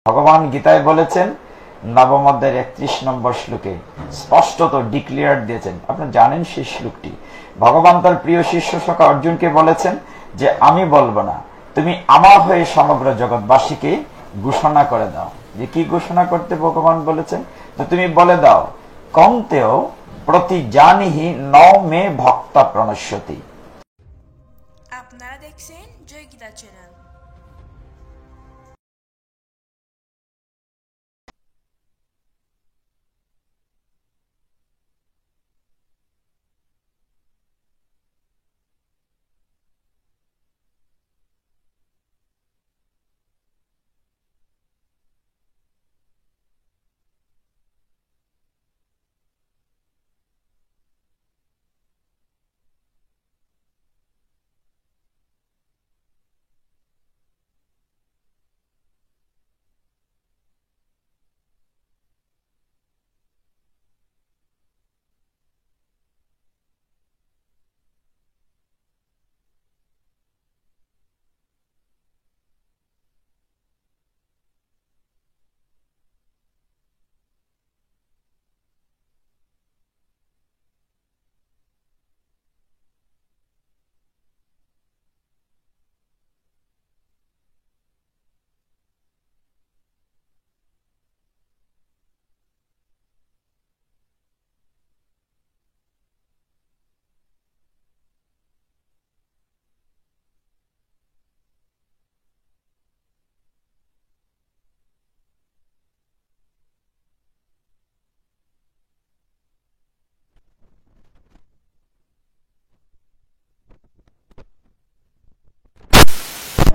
ভগবান গীতায় বলেছেন নবম অধ্যায়ের 31 নম্বর শ্লোকে স্পষ্টত ডিক্লেয়ার দিয়েছেন। আপনারা জানেন সেই শ্লোকটি। ভগবান তার প্রিয় শিষ্য সখা অর্জুনকে বলেছেন যে আমি বলবো না, তুমি আমার হয়ে সমগ্র জগৎবাসীকে ঘোষণা করে দাও। যে কি ঘোষণা করতে ভগবান বলেছেন? তো তুমি বলে দাও, কন্তেও প্রতি জানিহি ন মে ভক্তা প্রণশ্যতি। আপনারা দেখছেন জয় গীতা চ্যানেল।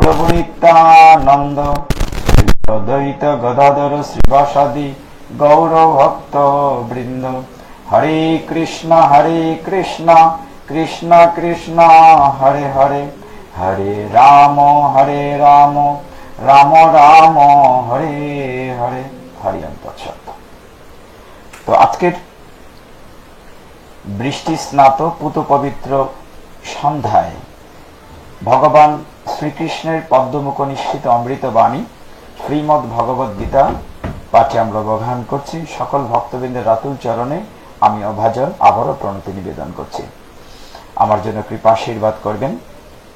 প্রভু নিত্যানন্দ দ্বৈত গদাধর শ্রীবাসাদি গৌর ভক্ত বৃন্দ। হরে কৃষ্ণ কৃষ্ণ কৃষ্ণ হরে হরে, হরে রাম রাম রাম হরে হরে। হরি অন্তঃসত্ত্ব। তো আজকের বৃষ্টি স্নাত পুত পবিত্র সন্ধ্যায় ভগবান শ্রীকৃষ্ণের পদ্মমুখ নিঃসৃত অমৃত বাণী শ্রীমদ্ ভগবদ গীতা পাঠে আমরা অবগাহন করছি। সকল ভক্তবৃন্দের রাতুল চরণে আমি অভাজন আবারও প্রণতি নিবেদন করছি। আমার জন্য কৃপা আশীর্বাদ করবেন।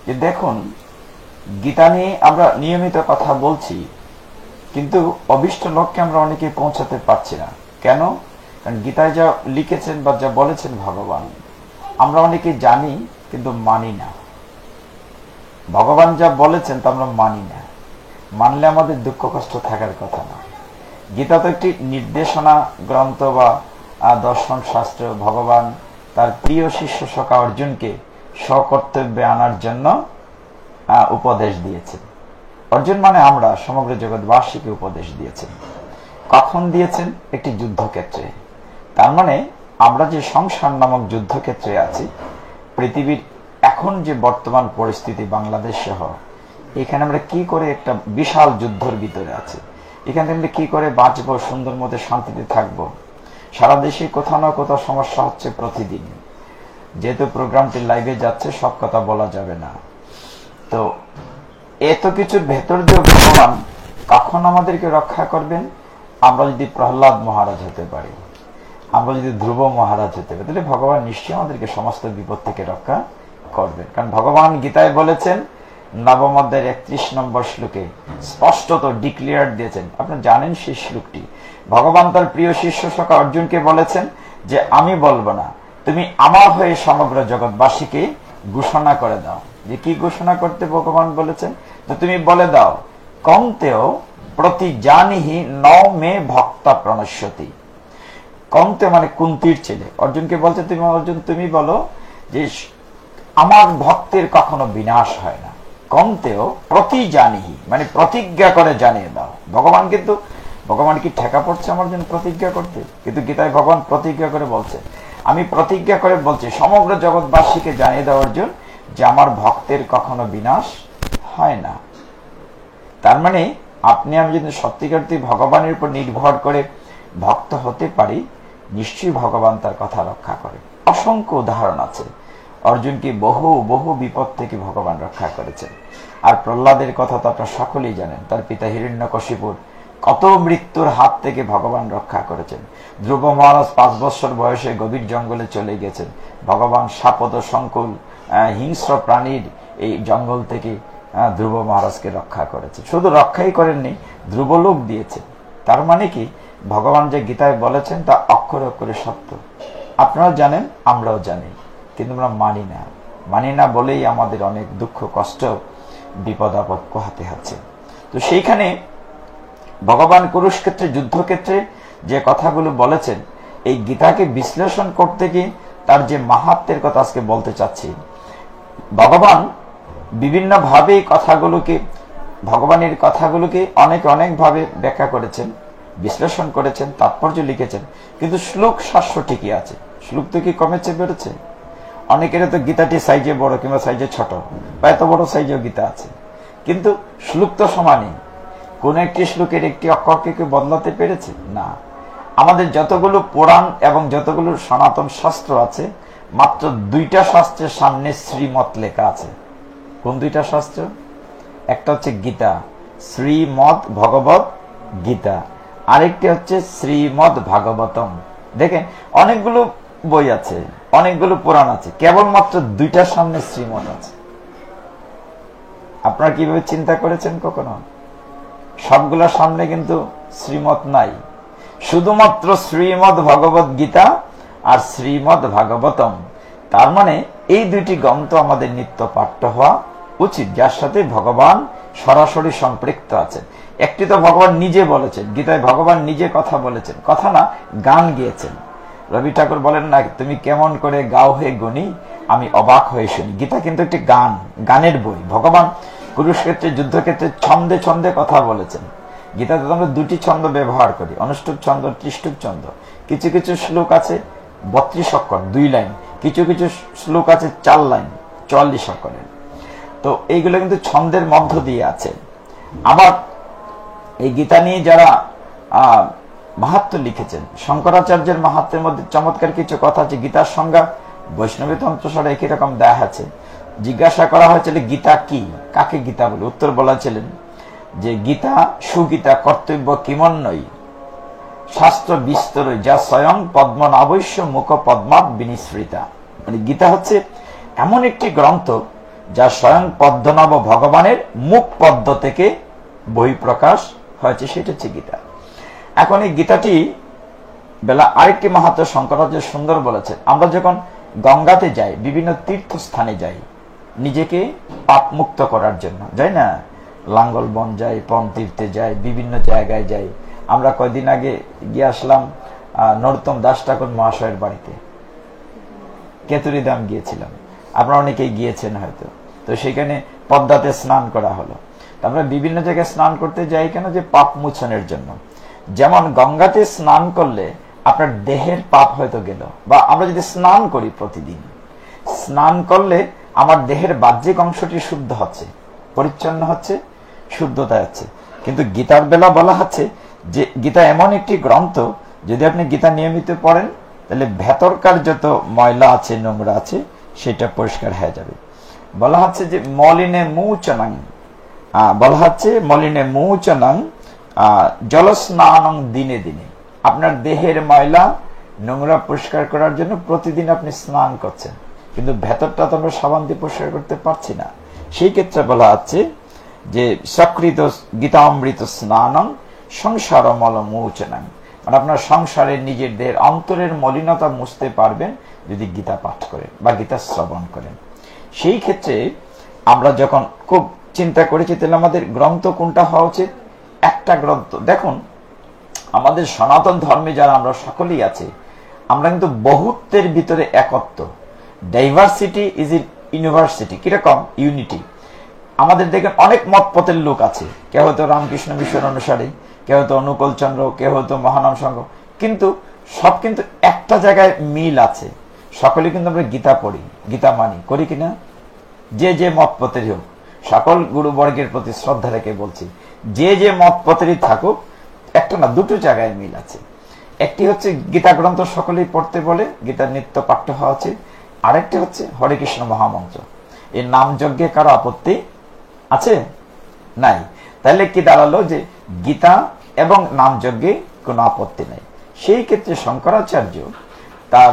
যে দেখুন, গীতা নিয়ে আমরা নিয়মিত কথা বলছি, কিন্তু অভিষ্ট লক্ষ্যে আমরা অনেকে পৌঁছাতে পারছি না। কেন? কারণ গীতায় যা লিখেছেন বা যা বলেছেন ভগবান, আমরা অনেকে জানি কিন্তু মানি না। ভগবান যা বলেছেন তা আমরা মানি না। মানলে আমাদের দুঃখ কষ্ট থাকার কথা না। গীতা তো একটি নির্দেশনা গ্রন্থ বা দর্শন শাস্ত্র। ভগবান তার প্রিয় শিষ্য সখা অর্জুনকে স্বকর্তব্যে আনার জন্য উপদেশ দিয়েছেন। অর্জুন মানে আমরা সমগ্র জগৎবাসীকে উপদেশ দিয়েছেন। কখন দিয়েছেন? একটি যুদ্ধক্ষেত্রে। তার মানে আমরা যে সংসার নামক যুদ্ধক্ষেত্রে আছি, পৃথিবীর এখন যে বর্তমান পরিস্থিতি বাংলাদেশ সহ, এখানে আমরা কি করে একটা বিশাল যুদ্ধের ভিতরে আছি। এখানে আমরা কি করে বাঁচবো, সুন্দর মতো শান্তিতে থাকবো। সারা দেশে কোথাও না কোথাও সমস্যা হচ্ছে প্রতিদিন। যেহেতু প্রোগ্রামটি লাইভে যাচ্ছে, সব কথা বলা যাবে না। তো এত কিছুর ভেতর দিয়ে ভগবান কখন আমাদেরকে রক্ষা করবেন? আমরা যদি প্রহ্লাদ মহারাজ হতে পারি, আমরা যদি ধ্রুব মহারাজ হতে পারি, তাহলে ভগবান নিশ্চয়ই আমাদেরকে সমস্ত বিপদ থেকে রক্ষা করবেন। কারণ ভগবান গীতায় বলেছেন নবম অধ্যায়ের 31 নম্বর শ্লোকে স্পষ্টত ডিক্লেয়ার দিয়েছেন। আপনারা জানেন সেই শ্লোকটি। ভগবান তার প্রিয় শিষ্য সখা অর্জুনকে বলেছেন যে আমি বলবো না, তুমি আমার হয়ে সমগ্র জগৎবাসীকে ঘোষণা করে দাও। যে কি ঘোষণা করতে ভগবান বলেছেন? তো তুমি বলে দাও, কন্তেও প্রতি জানিহি ন মে ভক্তা প্রণশ্যতি। কন্তে মানে কুন্তির ছেলে অর্জুনকে বলছে, তুমি অর্জুন তুমি বলো যে আমার ভক্তের কখনো বিনাশ হয় না। কন্তেও প্রতি জানিহি মানে প্রতিজ্ঞা করে জানিয়ে দাও। ভগবান কি ঠেকা পড়ছে আমার জন্য প্রতিজ্ঞা করতে? কিন্তু গীতায় ভগবান প্রতিজ্ঞা করে বলছে, আমি প্রতিজ্ঞা করে বলছি সমগ্র জগৎবাসীকে জানিয়ে দেওয়ার জন্য যে আমার ভক্তের কখনো বিনাশ হয় না। তার মানে আপনি আমি যদি সত্যিকারই ভগবানের উপর নির্ভর করে ভক্ত হতে পারি, নিশ্চয়ই ভগবান তার কথা রক্ষা করে। অসংখ্য উদাহরণ আছে। অর্জুনকে বহু বহু বিপদ থেকে ভগবান রক্ষা করেছেন। আর প্রহ্লাদের কথা তো আপনারা সকলেই জানেন। তার পিতা হিরণ্যকশিপুর কত মৃত্যুর হাত থেকে ভগবান রক্ষা করেছেন। ধ্রুব মহারাজ 5 বছর বয়সে গভীর জঙ্গলে চলে গেছেন। ভগবান সাপদ সংকুল হিংস্র প্রাণীর এই জঙ্গল থেকে ধ্রুব মহারাজকে রক্ষা করেছে। শুধু রক্ষাই করেননি, ধ্রুবলোক দিয়েছেন। তার মানে কি, ভগবান যে গীতায় বলেছেন তা অক্ষরে অক্ষরে সত্য। আপনারা জানেন, আমরাও জানি, কিন্তু আমরা মানি না বলেই আমাদের অনেক দুঃখ কষ্ট বিপদ আপদ পোহাতে হচ্ছে। তো সেইখানে ভগবান কুরুক্ষেত্রে যুদ্ধক্ষেত্রে যে কথাগুলো বলেছেন, এই গীতাকে বিশ্লেষণ করতে গিয়ে তার যে মাহাত্ম্যের কথা আজকে বলতে চাচ্ছি। ভগবান বিভিন্ন ভাবে ভগবানের কথাগুলোকে অনেক ভাবে ব্যাখ্যা করেছেন, বিশ্লেষণ করেছেন, তাৎপর্য লিখেছেন, কিন্তু শ্লোক 700 ঠিকই আছে। শ্লোক তো কি কমেছে, বেড়েছে? অনেকের তো গীতাটি সাইজে বড় কিংবা সাইজে ছোট, বা এত বড় সাইজেও গীতা আছে, কিন্তু শ্লোক তো সমানই। কোন একটি শ্লোকের একটি অক্ষরকে কেউ বদলাতে পেরেছে? না। আমাদের যতগুলো পুরাণ এবং যতগুলো সনাতন শাস্ত্র আছে, মাত্র 2টা শাস্ত্রের সামনে শ্রীমত লেখা আছে। কোন 2টা শাস্ত্র? একটা হচ্ছে গীতা, শ্রীমদ ভগবত গীতা, আরেকটি হচ্ছে শ্রীমদ ভাগবতম। দেখেন, অনেকগুলো বই আছে, অনেকগুলো পুরাণ আছে, কেবলমাত্র 2টার সামনে শ্রীমত আছে। আপনারা কিভাবে চিন্তা করেছেন কখনো? সবগুলোর সামনে কিন্তু শ্রীমত নাই, শুধুমাত্র শ্রীমদ ভগবত গীতা আর শ্রীমদ ভাগবতম। তার মানে এই 2টি গ্রন্থ আমাদের নিত্য পাঠ্য হওয়া উচিত, যার সাথে ভগবান সরাসরি সম্পৃক্ত আছেন। একটি তো ভগবান নিজে বলেছেন, গীতায় ভগবান নিজে কথা বলেছেন, কথা না, গান গিয়েছেন। রবি ঠাকুর বলেন না, তুমি কেমন করে গাও হে গুণী, আমি অবাক হয়ে শুনি। গীতা কিন্তু একটি গানের বই। ভগবান কুরুক্ষেত্রে যুদ্ধক্ষেত্রে ছন্দে ছন্দে কথা বলেছেন। গীতাতে আমরা 2টি ছন্দ ব্যবহার করি, অনুষ্ঠুপ ছন্দ, ত্রিষ্টুপ ছন্দ। কিছু কিছু শ্লোক আছে 32 অক্ষর 2 লাইন, কিছু কিছু শ্লোক আছে 4 লাইন 44 অক্ষরের। তো এইগুলো কিন্তু ছন্দের মধ্য দিয়ে আছে। আবার এই গীতা নিয়ে যারা মাহাত্ম্য লিখেছেন, শঙ্করাচার্যের মাহাত্ম্যের মধ্যে চমৎকার কিছু কথা আছে। গীতার সংজ্ঞা বৈষ্ণবী তন্ত্রসারে একই রকম দেয়া আছে। জিজ্ঞাসা করা হয়েছিল গীতা কি, কাকে গীতা বলে? উত্তর বলেছিলেন যে গীতা সুগীতা কর্তব্য কিমন্বয়ী শাস্ত্র বিস্তরই, যা স্বয়ং পদ্মনাভস্য মুখ পদ্মাৎ বিনিসৃতা। মানে গীতা হচ্ছে এমন একটি গ্রন্থ যা স্বয়ং পদ্মনাভ ভগবানের মুখ পদ্ম থেকে বহিঃপ্রকাশ হয়েছে, সেটা হচ্ছে গীতা। এখন এই গীতাটি বেলা আরেকটি মাহাত্ম্য শঙ্করাচার্য সুন্দর বলেছেন। আমরা যখন গঙ্গাতে যাই, বিভিন্ন তীর্থস্থানে যাই, নিজেকে পাপ মুক্ত করার জন্য যাই না, লাঙ্গল বন যাই, পন তীর্থে যাই, বিভিন্ন জায়গায় যাই। আমরা কয়দিন আগে গিয়ে আসলাম নরোত্তম দাস ঠাকুর মহাশয়ের বাড়িতে, কেতুরিধাম গিয়েছিলাম, আপনারা অনেকেই গিয়েছেন হয়তো। তো সেখানে পদ্মাতে স্নান করা হলো। আমরা বিভিন্ন জায়গায় স্নান করতে যাই কেন? যে পাপ মোচনের জন্য। যেমন গঙ্গাতে স্নান করলে আপনার দেহের পাপ হয়তো গেল, বা আমরা যদি স্নান করি প্রতিদিন, স্নান করলে আমার দেহের বাহ্যিক অংশটি শুদ্ধ হচ্ছে, পরিচ্ছন্ন হচ্ছে, শুদ্ধতা হচ্ছে। কিন্তু গীতার বেলা বলা হচ্ছে যে গীতা এমন একটি গ্রন্থ, যদি আপনি গীতা নিয়মিত পড়েন তাহলে ভেতরকার যত ময়লা আছে, নোংরা আছে, সেটা পরিষ্কার হয়ে যাবে। বলা হচ্ছে যে মলিনে মুচনাং, বলা হচ্ছে মলিনে মুচনাং জলস্নানং দিনে দিনে। আপনার দেহের ময়লা নোংরা পরিষ্কার করার জন্য প্রতিদিন আপনি স্নান করছেন, কিন্তু ভেতরটা তো আমরা সাবান দিয়ে পরিষ্কার করতে পারছি না। সেই ক্ষেত্রে বলা হচ্ছে যে সকৃত গীতামৃত স্নানং সংসার মল মোচনাং, মানে আপনার সংসারের নিজের দেহের অন্তরের মলিনতা মুছতে পারবেন যদি গীতা পাঠ করেন বা গীতা শ্রবণ করেন। সেই ক্ষেত্রে আমরা যখন খুব চিন্তা করেছি তাহলে আমাদের গ্রন্থ কোনটা হওয়া উচিত? একটা গ্রন্থ। দেখুন, আমাদের সনাতন ধর্মে যারা আমরা সকলেই আছি, আমরা কিন্তু বহুত্বের ভিতরে একত্ব। Diversity is university. কিরকম? ইউনিটি। আমাদের দেখেন অনেক মত পথের লোক আছে, কেউ হয়তো রামকৃষ্ণ মিশন অনুসারী, কেউ হয়তো অনুকূল চন্দ্র, কেউ হয়তো মহানাম সংঘ, কিন্তু সব কিন্তু একটা জায়গায় মিল আছে। সকলে কিন্তু আমরা গীতা পড়ি, গীতা মানি, করি কিনা? যে যে মত পথেরই হোক, সকল গুরুবর্গের প্রতি শ্রদ্ধা রেখে বলছি, যে যে মত পথেরই থাকুক, একটা না 2টো জায়গায় মিল আছে। একটি হচ্ছে গীতা গ্রন্থ সকলেই পড়তে বলে, গীতার নিত্য পাঠ্য হওয়া উচিত। আরেকটি হচ্ছে হরে কৃষ্ণ মহামন্ত্র। এই নাম যজ্ঞে কারো আপত্তি আছে? নাই। তাহলে কি দাঁড়ালো যে গীতা এবং নামযজ্ঞে কোনো আপত্তি নেই। সেই ক্ষেত্রে শঙ্করাচার্য তার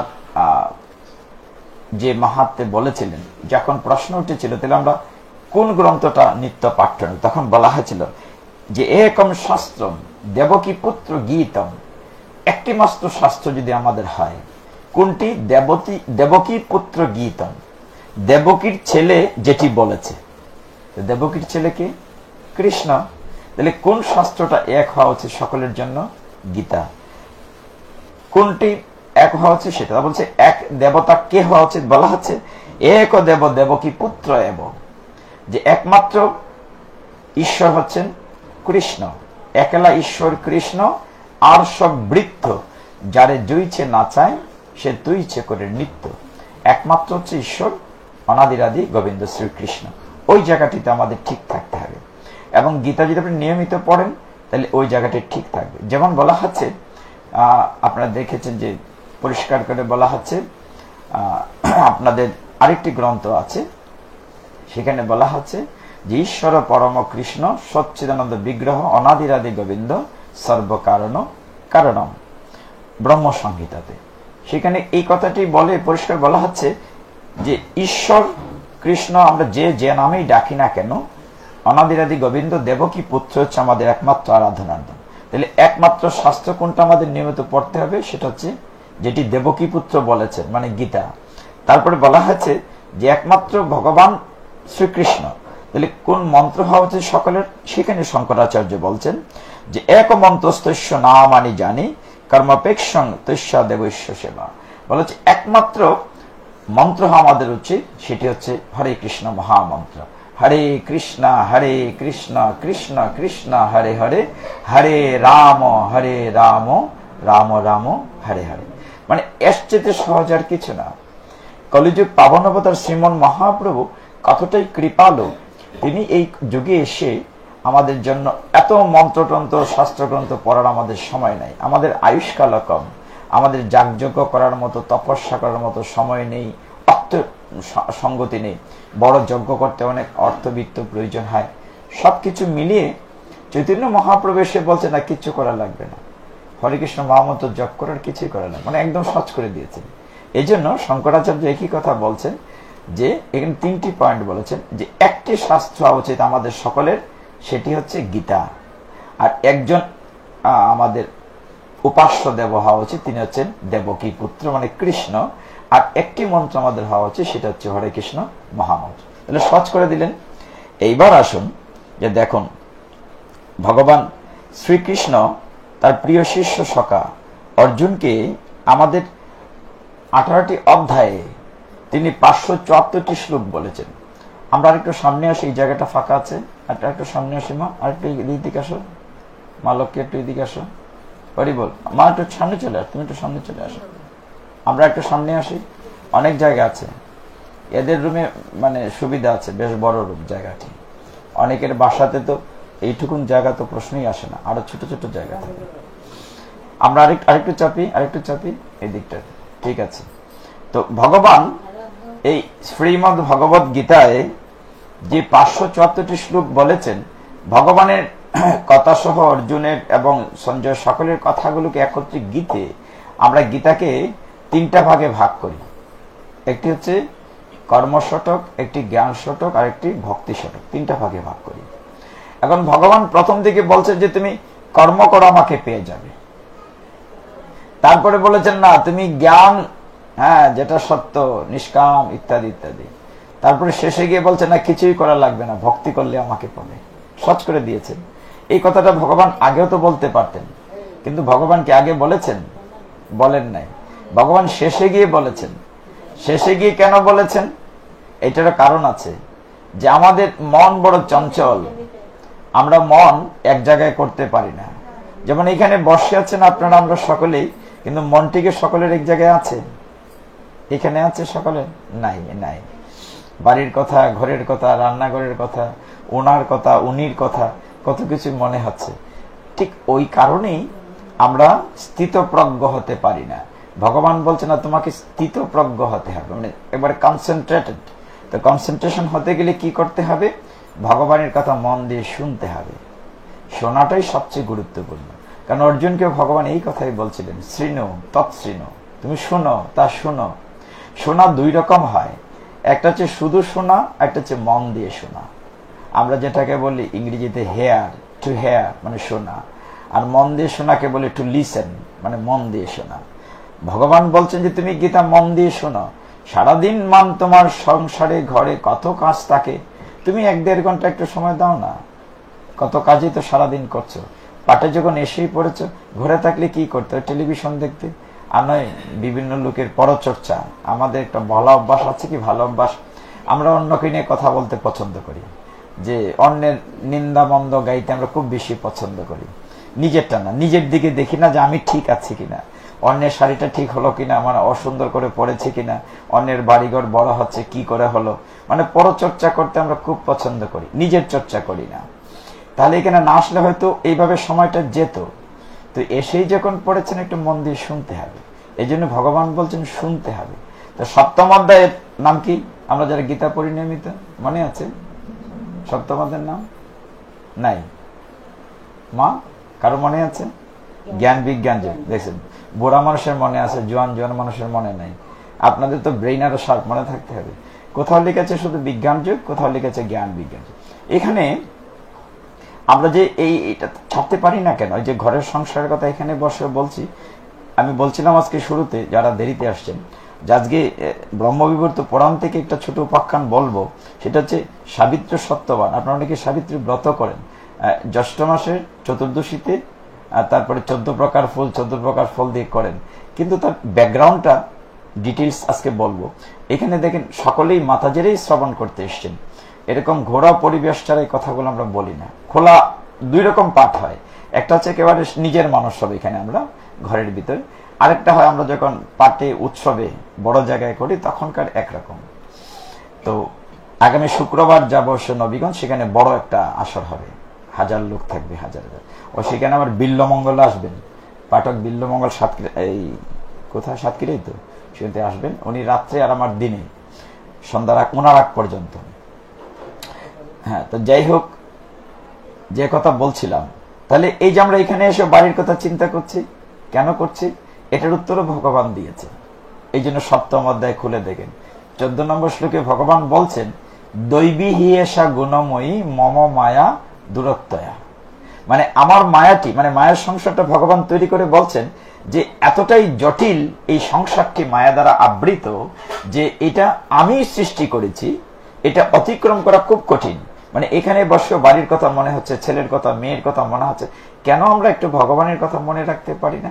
যে মাহাত্ম্যে বলেছিলেন, যখন প্রশ্ন উঠেছিল তাহলে আমরা কোন গ্রন্থটা নিত্য পাঠ্য, তখন বলা হয়েছিল যে একম শাস্ত্রম দেবকী পুত্র গীতম, একটি মাত্র শাস্ত্র যদি আমাদের হয়, কোনটি? দেবকী পুত্র গীতম, দেবকীর ছেলে যেটি বলেছে। দেবকীর ছেলে কে? কৃষ্ণ। তাহলে কোন শাস্ত্রটা এক হওয়া উচিত সকলের জন্য? গীতা। কোনটি এক হওয়া উচিত? সেটা বলছে এক দেবতা কে হওয়া উচিত? বলা হচ্ছে এক দেব দেবকী পুত্র এব, যে একমাত্র ঈশ্বর হচ্ছেন কৃষ্ণ, একলা ঈশ্বর কৃষ্ণ, আর সব বৃত্ত যারে জুইছে নাচায় সে তুইছে করে নৃত্য। একমাত্র হচ্ছে ঈশ্বর অনাদিরাদি গোবিন্দ শ্রীকৃষ্ণ। ওই জায়গাটিতে আমাদের ঠিক থাকতে হবে, এবং গীতা যদি আপনি নিয়মিত পড়েন তাহলে ওই জায়গাটি ঠিক থাকবে। যেমন বলা হচ্ছে, আপনারা দেখেছেন যে পরিষ্কার করে বলা হচ্ছে, আপনাদের আরেকটি গ্রন্থ আছে, সেখানে বলা হচ্ছে যে ঈশ্বর পরম কৃষ্ণ সচ্চিদানন্দ বিগ্রহ অনাদিরাদি গোবিন্দ সর্বকারণ কারণম, ব্রহ্ম সংহিতাতে সেখানে এই কথাটি বলে পরিষ্কার বলা হচ্ছে যে ঈশ্বর কৃষ্ণ আমরা যে নামেই ডাকি না কেন, অনাদিরাদি গোবিন্দ দেবকী পুত্র হচ্ছে আমাদের একমাত্র আরাধনার নাম। তাহলে একমাত্র শাস্ত্র কোনটা আমাদের নিয়মিত পড়তে হবে? সেটা হচ্ছে যেটি দেবকী পুত্র বলেছেন, মানে গীতা। তারপরে বলা হয়েছে যে একমাত্র ভগবান শ্রীকৃষ্ণ। তাহলে কোন মন্ত্র হওয়া উচিত সকলের? সেখানে শঙ্করাচার্য বলছেন যে এক মন্ত্রস্তস্য নামানি জানি কর্মাপেক্ষং তস্যা দেবৈশ্য সেবা। বলা হচ্ছে একমাত্র মন্ত্র আমাদের উচিত, সেটি হচ্ছে হরে কৃষ্ণ মহামন্ত্র। হরে কৃষ্ণ কৃষ্ণ কৃষ্ণ হরে হরে, হরে রাম রাম রাম হরে হরে। মানে এর চেয়ে সহজ আর কিছু না। কলিযুগ পাবন অবতার শ্রীমন মহাপ্রভু কতটাই কৃপালু, তিনি এই যুগে এসে আমাদের জন্য এত মন্ত্রতন্ত্র শাস্ত্রগ্রন্থ পড়ার আমাদের সময় নাই, আমাদের আয়ুষ্কাল কম, আমাদের যাগযজ্ঞ করার মতো তপস্যা করার মতো সময় নেই, অর্থ সঙ্গতি নেই, বড় যজ্ঞ করতে অনেক অর্থবিত্ত প্রয়োজন হয়। সবকিছু মিলিয়ে চৈতন্য মহাপ্রভু এসে বলছে না কিচ্ছু করা লাগবে না, হরে কৃষ্ণ মহামন্ত্র জপ করার কিছুই করা লাগবে, মানে একদম সহজ করে দিয়েছেন। এই জন্য শঙ্করাচার্য একই কথা বলছেন যে এখানে তিনটি পয়েন্ট বলেছেন যে একটি শাস্ত্র উচিত আমাদের সকলের, সেটি হচ্ছে গীতা। আর একজন আমাদের উপাস্য দেব হওয়া উচিত, তিনি হচ্ছেন দেবকী পুত্র মানে কৃষ্ণ। আর একটি মন্ত্র আমাদের হওয়া উচিত, সেটা হচ্ছে হরে কৃষ্ণ মহামন্ত্র। তাহলে সহজ করে দিলেন। এইবার আসুন যে দেখুন, ভগবান শ্রীকৃষ্ণ তার প্রিয় শিষ্য সখা অর্জুনকে আমাদের 18টি অধ্যায়ে তিনি 574টি শ্লোক বলেছেন। আমরা আরেকটু সামনে আসি, এই জায়গাটা ফাঁকা আছে, একটু সামনে আসি মা, আরেকটু এদিকে আসো মা, লক্ষ্মী একটু এদিকে আসো, হরি বল মা, একটু সামনে চলে আস, তুমি একটু সামনে চলে আসো, আমরা একটু সামনে আসি। অনেক জায়গা আছে, এদের রুমে মানে সুবিধা আছে, বেশ বড় রুম জায়গাটি। অনেকের বাসাতে তো এইটুকুন জায়গা তো প্রশ্নই আসে না, আরো ছোট ছোট জায়গা থাকে। আমরা আরেকটু চাপি এই দিকটা, ঠিক আছে। তো ভগবান এই শ্রীমদ্ ভগবত গীতায় যে 574টি শ্লোক বলেছেন, ভগবানের কথা সহ অর্জুনের এবং সঞ্জয় সকলের কথাগুলোকে একত্রে গীতে আমরা গীতাকে 3টা ভাগে ভাগ করি। একটি হচ্ছে কর্ম শতক, একটি জ্ঞান শতক, আর একটি ভক্তি শতক, 3টা ভাগে ভাগ করি। এখন ভগবান প্রথম দিকে বলছেন যে তুমি কর্ম করো আমাকে পেয়ে যাবে, তারপরে বলেছেন না তুমি জ্ঞান, হ্যাঁ যেটা সত্য নিষ্কাম ইত্যাদি ইত্যাদি, তারপরে শেষে গিয়ে বলছে না কিছুই করা লাগবে না, ভক্তি করলে আমাকে পাবে, সহজ করে দিয়েছেন। এই কথাটা ভগবান আগেও তো বলতে পারতেন, কিন্তু ভগবান কি আগে বলেছেন? বলেন নাই, ভগবান শেষে গিয়ে বলেছেন। শেষে গিয়ে কেন বলেছেন? এটার কারণ আছে যে আমাদের মন বড় চঞ্চল, আমরা মন এক জায়গায় করতে পারি না। যেমন এখানে বসে আছেন আপনারা, আমরা সকলেই, কিন্তু মনটিকে সকলের এক জায়গায় আছে? এখানে আছে সকলের? নাই নাই। বাড়ির কথা, ঘরের কথা, রান্নাঘরের কথা, ওনার কথা, উনির কথা, কত কিছু মনে হচ্ছে। ঠিক ওই কারণেই আমরা স্থিতপ্রজ্ঞ হতে পারি না। ভগবান বলছে না তোমাকে স্থিতপ্রজ্ঞ হতে হবে, মানে একবারে কনসেন্ট্রেটেড। তো কনসেন্ট্রেশন হতে গেলে কি করতে হবে? ভগবানের কথা মন দিয়ে শুনতে হবে, শোনাটাই সবচেয়ে গুরুত্বপূর্ণ। কারণ অর্জুনকে ভগবান এই কথাই বলছিলেন, শৃণু তৎশৃণু, তুমি শোনো তা শোনো। শোনা দুই রকম হয়, একটা হচ্ছে শুধু শোনা, একটা হচ্ছে মন দিয়ে শোনা। আমরা যেটাকে বলি ইংরেজিতে হেয়ার, টু হেয়ার মানে শোনা, আর মন দিয়ে শোনাকে বলি টু লিসেন মানে মন দিয়ে শোনা। ভগবান বলছেন যে তুমি গীতা মন দিয়ে শোনো। সারাদিন মান তোমার সংসারে ঘরে কত কাজ থাকে, তুমি 1-1.5 ঘন্টা একটু সময় দাও না। কত কাজই তো সারাদিন করছো, পাটে যখন এসেই পড়েছো, ঘরে থাকলে কি করতে, টেলিভিশন দেখতে, আর নয় বিভিন্ন লোকের পরচর্চা। আমাদের একটা ভালো অভ্যাস আছে, কি ভালো অভ্যাস, আমরা অন্যকে নিয়ে কথা বলতে পছন্দ করি, যে অন্যের নিন্দা মন্দ গাইতে আমরা খুব বেশি পছন্দ করি। নিজেরটা না, নিজের দিকে দেখি না যে আমি ঠিক আছি কিনা, অন্যের শাড়িটা ঠিক হলো কিনা, মানে অসুন্দর করে পড়েছে কিনা, অন্যের বাড়িঘর বড় হচ্ছে কি করে হলো, মানে পরচর্চা করতে আমরা খুব পছন্দ করি, নিজের চর্চা করি না। তাহলে এখানে না আসলে হয়তো এইভাবে সময়টা যেত। তো এসেই যখন পড়েছেন একটু মন দিয়ে শুনতে হবে, এই জন্য ভগবান বলছেন শুনতে হবে। তো 7ম অধ্যায়ের নাম কি, আমরা যারা গীতা পড়ি নিয়মিত, মনে আছে 7ম অধ্যায়ের নাম? নাই মা, কারো মনে আছে? জ্ঞান বিজ্ঞান যোগ। দেখছেন, বুড়া মানুষের মনে আছে, জোয়ান জোয়ান মানুষের মনে নাই। আপনাদের তো ব্রেইন আরো শার্প, মনে থাকতে হবে। কোথাও লিখেছে শুধু বিজ্ঞান যোগ, কোথাও লিখেছে জ্ঞান বিজ্ঞান যোগ। এখানে আমরা যে এইটা ছাড়তে পারি না কেন, এই যে ঘরের সংসারের কথা এখানে বসে বলছি। আমি বলছিলাম আজকে শুরুতে, যারা দেরিতে আসছেন, যে আজকে ব্রহ্মবিবর্ত পুরাণ থেকে একটা ছোট উপাখ্যান বলবো। সেটা হচ্ছে সাবিত্র সত্যবান। আপনারা অনেকে সাবিত্রী ব্রত করেন জ্যৈষ্ঠ মাসের চতুর্দশীতে, তারপরে 14 প্রকার ফুল, 14 প্রকার ফল দিয়ে করেন। কিন্তু তার ব্যাকগ্রাউন্ডটা ডিটেলস আজকে বলবো। এখানে দেখেন সকলেই মাথা জেরেই শ্রবণ করতে এসছেন। এরকম ঘোরা পরিবেশ ছাড়া এই কথাগুলো আমরা বলি না। খোলা 2 রকম পাঠ হয়, একটা হচ্ছে একেবারে নিজের মানুষ সব এখানে আমরা ঘরের ভিতরে, আরেকটা হয় আমরা যখন পাঠে উৎসবে বড় জায়গায় করি তখনকার একরকম। তো আগামী শুক্রবার যাব নবীগঞ্জ, সেখানে বড় একটা আসর হবে, 1000 লোক থাকবে, 1000। ও সেখানে আমার বিল্লমঙ্গল আসবেন, পাঠক বিল্লমঙ্গল এই কোথায়, সাতক্ষীরাই তো, সেখানে আসবেন উনি রাত্রে আর আমার দিনে, সন্ধ্যার ওনার আগ পর্যন্ত। হ্যাঁ, তো যাই হোক, যে কথা বলছিলাম, তাহলে এই যে আমরা এখানে এসে বাড়ির কথা চিন্তা করছি, কেন করছি, এটার উত্তরও ভগবান দিয়েছে। এই জন্য 7ম অধ্যায় খুলে দেখেন 14 নম্বর শ্লোকে ভগবান বলছেন, দৈবী হিয়েষা গুণময়ী মম মায়া দূরত্বয়া। মানে আমার মায়াটি, মানে মায়ের সংসারটা ভগবান তৈরি করে বলছেন যে এতটাই জটিল এই সংসারটি মায়া দ্বারা আবৃত, যে এটা আমি সৃষ্টি করেছি, এটা অতিক্রম করা খুব কঠিন। মানে এখানে বসে বাড়ির কথা মনে হচ্ছে, ছেলের কথা, মেয়ের কথা মনে হচ্ছে, কেন আমরা একটু ভগবানের কথা মনে রাখতে পারি না?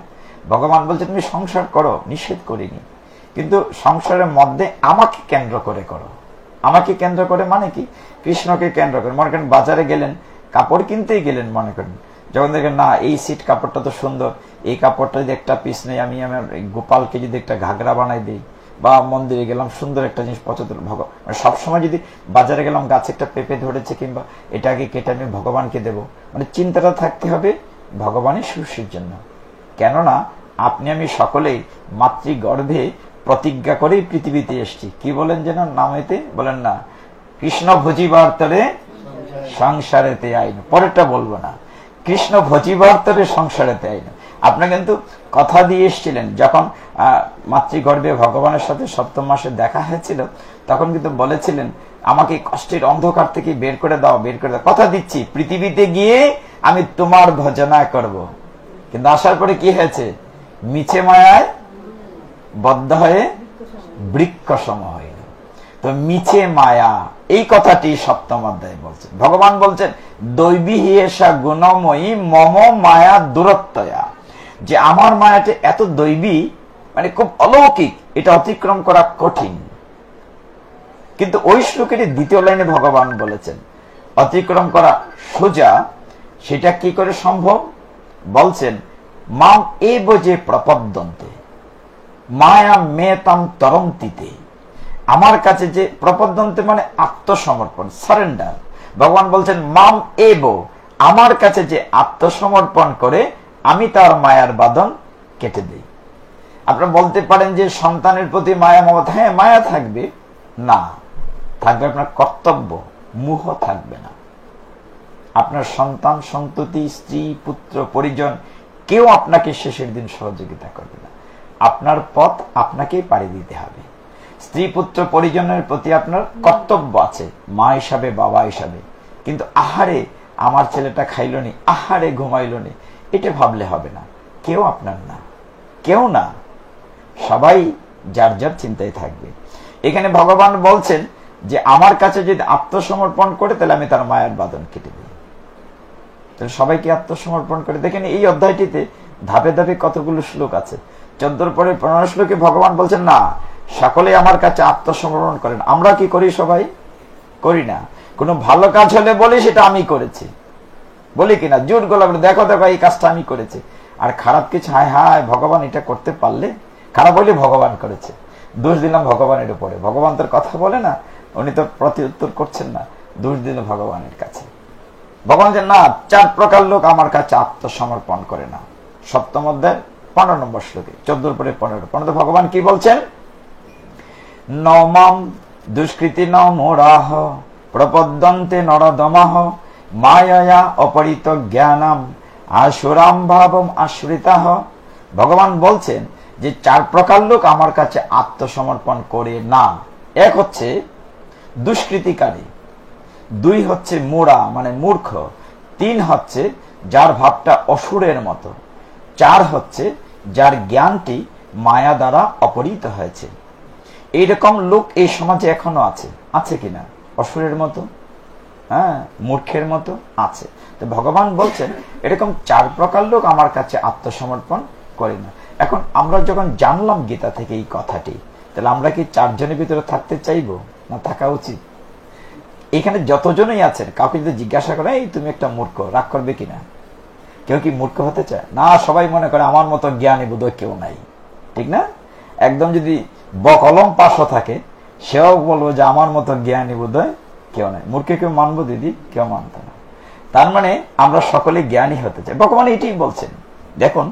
ভগবান বলছে তুমি সংসার করো, নিষেধ করিনি, কিন্তু সংসারের মধ্যে আমাকে কেন্দ্র করে করো। আমাকে কেন্দ্র করে মানে কি, কৃষ্ণকে কেন্দ্র করে। মনে করেন বাজারে গেলেন, কাপড় কিনতেই গেলেন, মনে করেন যখন দেখেন না এই সিট কাপড়টা তো সুন্দর, এই কাপড়টা যদি একটা পিস নেই, আমি আমার গোপালকে যদি একটা ঘাগরা বানাই দিই, বা মন্দিরে গেলাম সুন্দর একটা জিনিস পছন্দ, মানে সবসময় যদি বাজারে গেলাম গাছে একটা পেঁপে ধরেছে, কিংবা এটাকে কেটে আমি ভগবানকে দেব, মানে চিন্তাটা থাকতে হবে ভগবানের সুশির জন্য। কেননা আপনি আমি সকলেই মাতৃগর্ভে প্রতিজ্ঞা করেই পৃথিবীতে এসছি। কি বলেন যেন নামেতে বলেন না, কৃষ্ণ ভজিবার তরে সংসারেতে আইন। পরেরটা বলবো না, কৃষ্ণ ভজিবার তরে সংসারেতে আইন। আপনি কিন্তু কথা দিয়ে এসেছিলেন, যখন মাতৃগর্ভে ভগবানের সাথে 7ম মাসে দেখা হয়েছিল, তখন কিন্তু বলেছিলেন আমাকে কষ্টের অন্ধকার থেকে বের করে দাও, বের করে দাও। কথা দিচ্ছি পৃথিবীতে গিয়ে আমি তোমার ভজনা করব। কিন্তু আসার পরে কি হয়েছে, মিছে মায়ায় বদ্ধ হয়ে বৃক্ষ সম হইল। তো মিছে মায়া, এই কথাটি 7ম অধ্যায়ে বলছেন। ভগবান বলছেন দৈবী হিয়েষা গুণময়ী মম মায়া দূরত্বয়া, যে আমার মায়াটা এত দৈবী, মানে খুব অলৌকিক, এটা অতিক্রম করা কঠিন। কিন্তু ওই শ্লোকের 2য় লাইনে ভগবান বলেছেন অতিক্রম করা সোজা। সেটা কি করে সম্ভব বলছেন, মাম এব যে প্রপদ্যন্তে মায়া মেতাম তরন্তিতে। আমার কাছে যে প্রপদ্যন্তে মানে আত্মসমর্পণ, সারেন্ডার। ভগবান বলছেন মাম এব, আমার কাছে যে আত্মসমর্পণ করে আমি তার মায়ার বাঁধন কেটে দেই। আপনারা বলতে পারেন যে সন্তানের প্রতি মায়া মমতা, হ্যাঁ মায়া থাকবে, না থাকবে আপনার কর্তব্য, মোহ থাকবে না। আপনার সন্তান সন্ততি, স্ত্রী পুত্র পরিজন কেউ আপনাকে শেষের দিন সহযোগিতা করবে না। আপনার পথ আপনাকেই পাড়ি দিতে হবে। স্ত্রী পুত্র পরিজনের প্রতি আপনার কর্তব্য আছে, মা হিসাবে, বাবা হিসাবে। কিন্তু আহারে আমার ছেলেটা খাইল নি, আহারে ঘুমাইল নি, এটা ভাবলে হবে না। কেউ আপনার না, কেউ না, সবাই যার যার চিন্তায় থাকবে। এখানে ভগবান বলছেন যে আমার কাছে যদি আত্মসমর্পণ করে তাহলে আমি তার মায়ার বাঁধন কেটে দিই। তাহলে সবাইকে আত্মসমর্পণ করে। দেখেন এই অধ্যায়টিতে ধাপে ধাপে কতগুলো শ্লোক আছে। 14 পরে 15 শ্লোকে ভগবান বলছেন না, সকলে আমার কাছে আত্মসমর্পণ করেন। আমরা কি করি? সবাই করি না। কোনো ভালো কাজ হলে বলি সেটা আমি করেছি, বলি কিনা? জোর গলা বলে দেখো দেখো এই কাজটা আমি করেছি। আর খারাপ কিছু, হায় হায় ভগবান এটা করতে পারলে, খারাপ হলে ভগবান করেছে, দোষ দিলাম ভগবানের উপরে। ভগবান তোর কথা বলে না, উনি তো প্রতি উত্তর করছেন না, দোষ দিল ভগবানের কাছে। ভগবান যে না, 4 প্রকার লোক আমার কাছে আত্মসমর্পণ করে না। 7ম অধ্যায় 15 নম্বর শ্লোকে, 14 পরে 15 ভগবান কি বলছেন? নমাম দুষ্কৃতি নমোরাহ প্রপদ্যন্তে নরদমাহ মায়া অপরিত জ্ঞানাম আসুরাম ভাবম আশ্রিতাহ। ভগবান বলছেন যে 4 প্রকার লোক আমার কাছে আত্মসমর্পণ করে না। 1 হচ্ছে দুষ্কৃতিকারী, 2 হচ্ছে মোরা মানে মূর্খ, 3 হচ্ছে যার ভাবটা অসুরের মতো, 4 হচ্ছে যার জ্ঞানটি মায়া দ্বারা অপহৃত হয়েছে। এইরকম লোক এই সমাজে এখনো আছে, আছে কিনা? অসুরের মতো, হ্যাঁ, মূর্খের মতো আছে। তো ভগবান বলছেন এরকম 4 প্রকার লোক আমার কাছে আত্মসমর্পণ করে না। এখন আমরা যখন জানলাম গীতা থেকে এই কথাটি, তাহলে আমরা কি 4 জনের ভিতরে থাকতে চাইবো না থাকা উচিত? এখানে যতজনই আছেন কাউকে যদি জিজ্ঞাসা করে এই তুমি একটা মূর্খ, রাগ করবে কিনা? কেউ কি মূর্খ হতে চায় না? সবাই মনে করে আমার মতো জ্ঞানী বোধহয় কেউ নাই, ঠিক না? একদম যদি বকলম পাশও থাকে সেও বলবো যে আমার মতো জ্ঞানী বোধহয় কেউ নাই। মূর্খে কেউ মানবো দিদি? কেউ মানত না। তার মানে আমরা সকলে জ্ঞানী হতে চাই। ভগবান এটাই বলছেন। দেখুন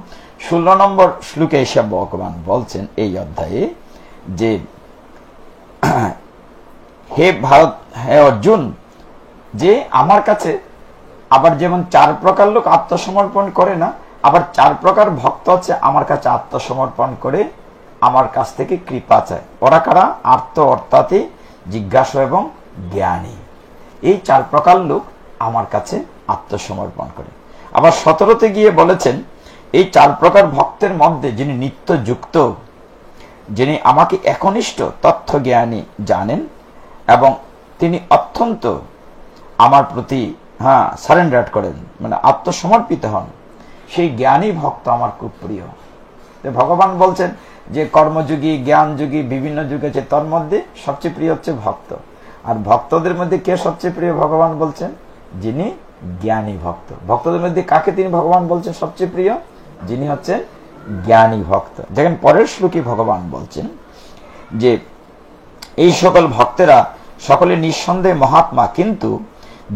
16 নম্বর শ্লোকে এসে ভগবান বলছেন এই অধ্যায়ে যে হে ভারত, হে অর্জুন, যে আমার কাছে আবার যেমন 4 প্রকার লোক আত্মসমর্পণ করে না, আবার 4 প্রকার ভক্ত আছে আমার কাছে আত্মসমর্পণ করে আমার কাছ থেকে কৃপা চায়। ওরা কারা? আর্ত অর্থাৎই জিজ্ঞাসু এবং জ্ঞানী। এই 4 প্রকার লোক আমার কাছে আত্মসমর্পণ করে। আবার 17তে গিয়ে বলেছেন এই 4 প্রকার ভক্তের মধ্যে যিনি নিত্য যুক্ত, যিনি আমাকে একনিষ্ঠ তথ্য জ্ঞানী জানেন এবং তিনি অত্যন্ত আমার প্রতি সারেন্ডার করেন, মানে আত্মসমর্পিত হন, সেই জ্ঞানী ভক্ত আমার খুব প্রিয়। ভগবান বলছেন যে কর্মযোগী, জ্ঞানযোগী বিভিন্ন যুগ আছে, তার মধ্যে সবচেয়ে প্রিয় হচ্ছে ভক্ত। আর ভক্তদের মধ্যে কে সবচেয়ে প্রিয়? ভগবান বলছেন যিনি জ্ঞানী ভক্ত। ভক্তদের মধ্যে কাকে তিনি ভগবান বলছেন সবচেয়ে প্রিয়? যিনি হচ্ছেন জ্ঞানী ভক্ত। দেখেন পরের শ্লোকে ভগবান বলছেন যে এই সকল ভক্তেরা সকলে নিঃসন্দেহে মহাত্মা, কিন্তু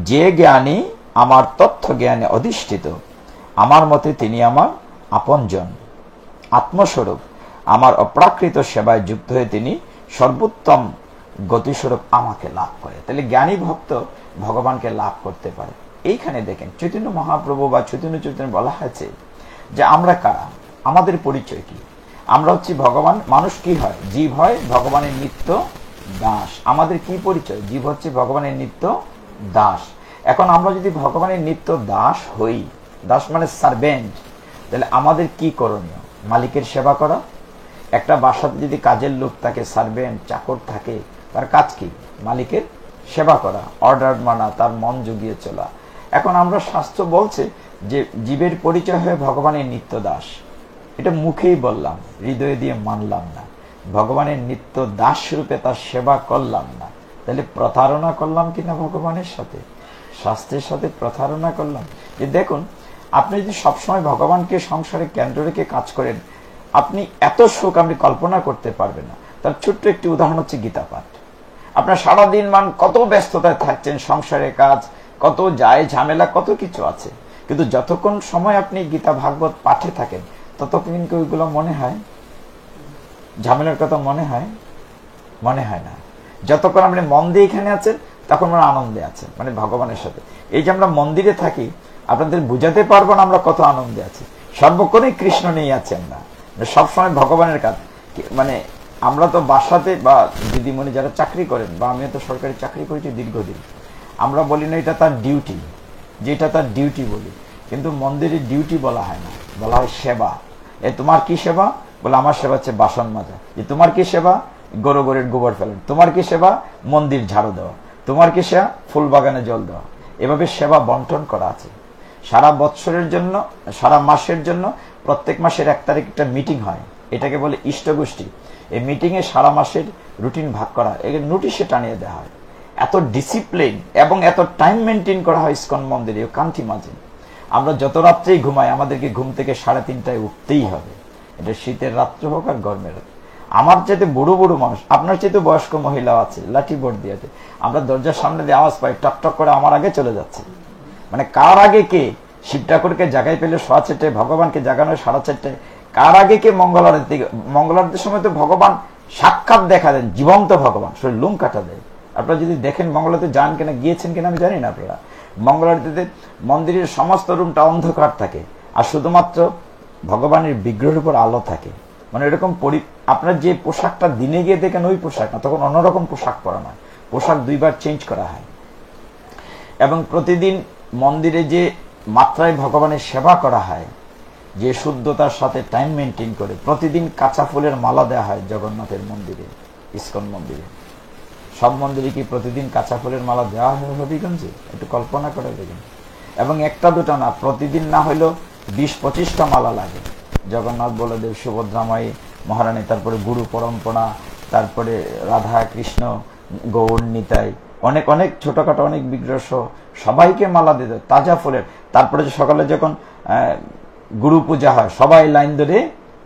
যে জ্ঞানী আমার তথ্য জ্ঞানে অধিষ্ঠিত, আমার মতে তিনি আমার আপনজন, আত্মস্বরূপ, আমার অপ্রাকৃত সেবায় যুক্ত হয়ে তিনি সর্বোত্তম গতিস্বরূপ আমাকে লাভ করে। তাহলে জ্ঞানী ভক্ত ভগবানকে লাভ করতে পারে। এইখানে দেখেন চৈতন্য মহাপ্রভু বা চৈতন্য চৈতন্য বলা হয়েছে যে আমরা কারা, আমাদের পরিচয় কি? আমরা হচ্ছি ভগবান। মানুষ কি হয়? জীব হয় ভগবানের নিত্য দাস। আমাদের কি পরিচয়? জীব হচ্ছে ভগবানের নিত্য দাস। এখন আমরা যদি ভগবানের নিত্য দাস হই, দাস মানে সার্ভেন্ট, তাহলে আমাদের কি করণীয়? মালিকের সেবা করা। একটা বাসাতে যদি কাজের লোক থাকে, সার্ভেন্ট চাকর থাকে, তার কাজ কি? মালিকের সেবা করা, অর্ডার মানা, তার মন জুগিয়ে চলা। এখন আমরা শাস্ত্র বলছে যে জীবের পরিচয় হয়ে ভগবানের নিত্য দাস। এটা মুখেই বললাম, হৃদয়ে দিয়ে মানলাম না। ভগবানের নিত্য দাস রূপে তার সেবা করলাম না, তাহলে প্রতারণা করলাম কিনা ভগবানের সাথে? শাস্ত্রের সাথে প্রতারণা করলাম। যে দেখুন, আপনি যদি সবসময় ভগবানকে সংসারে কেন্দ্র রেখে কাজ করেন, আপনি এত সুখ আপনি কল্পনা করতে পারবেন না। তার ছোট্ট একটি উদাহরণ হচ্ছে গীতা পাঠ। আপনার সারাদিন কত ব্যস্ততায় থাকছেন, সংসারে কাজ, কত যায় ঝামেলা, কত কিছু আছে, কিন্তু যতক্ষণ সময় আপনি গীতা ভাগবত পাঠে থাকেন ততক্ষণ কিন্তু ওইগুলো মনে হয়, ঝামেলার কথা মনে হয়? মনে হয় না। যতক্ষণ আপনি মন দিয়ে এখানে আছেন তখন আমরা আনন্দে আছেন, মানে ভগবানের সাথে। এই যে আমরা মন্দিরে থাকি, আপনাদের বুঝাতে পারবো না আমরা কত আনন্দে আছি। সর্বক্ষণে কৃষ্ণ নিয়ে আছি আমরা, সবসময় ভগবানের কাজ। মানে আমরা তো বাসাতে বা দিদিমণি যারা চাকরি করেন, বা আমিও তো সরকারি চাকরি করেছি দীর্ঘদিন, আমরা বলি না এটা তার ডিউটি, যেটা তার ডিউটি বলি, কিন্তু মন্দিরে ডিউটি বলা হয় না, বলা হয় সেবা। তোমার কি সেবা? বলে আমার সেবা হচ্ছে বাসন মাজা। যে তোমার কি সেবা? গরুর গোবর ফেলেন। তোমার কি সেবা? মন্দির ঝাড়ু দেওয়া। তোমার কি সেবা? ফুল বাগানে জল দেওয়া। এভাবে সেবা বন্টন করা আছে। সারা বৎসরের জন্য, সারা মাসের জন্য প্রত্যেক মাসের 1 তারিখ একটা মিটিং হয়, এটাকে বলে ইষ্টগোষ্ঠী। এই মিটিংয়ে সারা মাসের রুটিন ভাগ করা, এর নোটিশে টানিয়ে দেওয়া হয়। এত ডিসিপ্লিন এবং এত টাইম মেনটেন করা হয় ইসকন মন্দিরে, কান্তি মাঝে। আমরা যত রাত্রেই ঘুমাই, আমাদেরকে ঘুম থেকে 3:30টায় উঠতেই হবে, এটা শীতের রাত্র হোক আর গরমের রাত্রে। আমার চাইতে বড় বড় মানুষ, আপনার চাইতে বয়স্ক মহিলাও আছে, লাঠি বোর্ড দিয়ে আছে, আমরা দরজার সামনে দিয়ে আওয়াজ পাই, টক টক করে আমার আগে চলে যাচ্ছে। মানে কার আগে কে? শিব ঠাকুরকে জাগাই পেলে 4:15, ভগবানকে জাগানো 4:30। কার আগে কে? মঙ্গল আরতি। মঙ্গল আরতির সময় তো ভগবান সাক্ষাৎ দেখা দেন, জীবন্ত ভগবান, শরীর লুম কাটা দেয়। আপনারা যদি দেখেন, মঙ্গল আরতি যান কিনা, গিয়েছেন কিনা আমি জানি না, আপনারা মঙ্গল আরতিতে মন্দিরের সমস্ত রুমটা অন্ধকার থাকে, আর শুধুমাত্র ভগবানের বিগ্রহের উপর আলো থাকে। মানে এরকম আপনার যে পোশাকটা দিনে গিয়ে দেখেন ওই পোশাক না, তখন অন্যরকম পোশাক পরানো হয়, পোশাক 2 বার চেঞ্জ করা হয়। এবং প্রতিদিন মন্দিরে যে মাত্রায় ভগবানের সেবা করা হয়, যে শুদ্ধতার সাথে টাইম মেনটেন করে, প্রতিদিন কাঁচা ফুলের মালা দেওয়া হয় জগন্নাথের মন্দিরে, ইসকন মন্দিরে। সব মন্দিরে কি প্রতিদিন কাঁচা ফুলের মালা দেওয়া হয় হবিগঞ্জে? একটু কল্পনা করে দেখুন। এবং একটা দুটা না, প্রতিদিন না হলেও 20-25টা মালা লাগে। জগন্নাথ, বলদেব, সুভদ্রাময়ী, মহারানী, তারপরে গুরু পরম্পরা, তারপরে রাধা কৃষ্ণ, গৌর নিতাই, অনেক অনেক ছোটখাটো অনেক বিগ্রহ সবাইকে মালা দিতে তাজা ফুলের। তারপরে সকালে যখন গুরু পূজা হয়, সবাই লাইন ধরে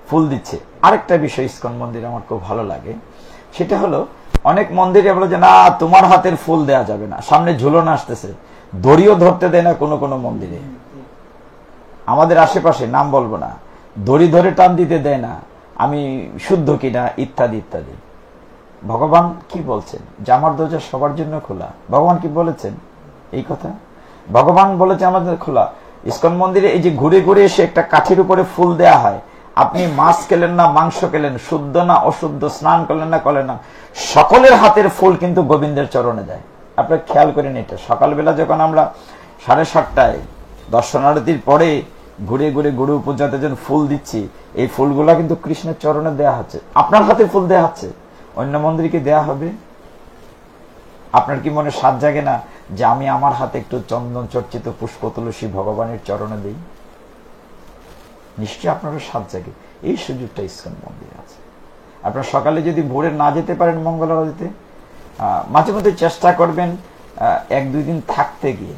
ফুল দিচ্ছে। আরেকটা বিষয় ইসকন মন্দিরে আমার খুব ভালো লাগে, সেটা হলো অনেক মন্দিরে বলে যে না, তোমার হাতের ফুল দেয়া যাবে না, সামনে ঝুলন আসতেছে, দড়িও ধরতে দেয় না কোনো কোনো মন্দিরে। আমাদের আশেপাশে, নাম বলবো না, দড়ি ধরে টান দিতে দেয় না, আমি শুদ্ধ কিনা, ইত্যাদি ইত্যাদি। ভগবান কি বলছেন? যে আমার দরজা সবার জন্য খোলা। ভগবান কি বলেছেন এই কথা? ভগবান বলেছে আমাদের খোলা। ইসকন মন্দিরে এই যে ঘুরে ঘুরে এসে একটা কাঠির উপরে ফুল দেয়া হয়, আপনি মাছ খেলেন না মাংস খেলেন, শুদ্ধ না অশুদ্ধ, স্নান করলেন না করলেন না, সকলের হাতের ফুল কিন্তু গোবিন্দের চরণে দেয়। আপনারা খেয়াল করেন এটা। সকালবেলা যখন আমরা 7:30টায় দর্শনারতির পরে ঘুরে ঘুরে গুরু পূজাতে যখন ফুল দিচ্ছি, এই ফুলগুলা কিন্তু কৃষ্ণের চরণে দেয়া হচ্ছে, আপনার হাতে ফুল দেয়া হচ্ছে। অন্য মন্দিরে কি দেয়া হবে? আপনার কি মনে সাধ জাগে না যে আমি আমার হাতে একটু চন্দন চর্চিত পুষ্প তুলসী ভগবানের চরণে দিই? নিশ্চয়ই আপনারও সাধ জাগে। এই সুযোগটা ইসকন মন্দিরে আছে। আপনারা সকালে যদি ভোরে না যেতে পারেন মঙ্গল আরতিতে, মাঝে মধ্যে চেষ্টা করবেন 1-2 দিন থাকতে গিয়ে,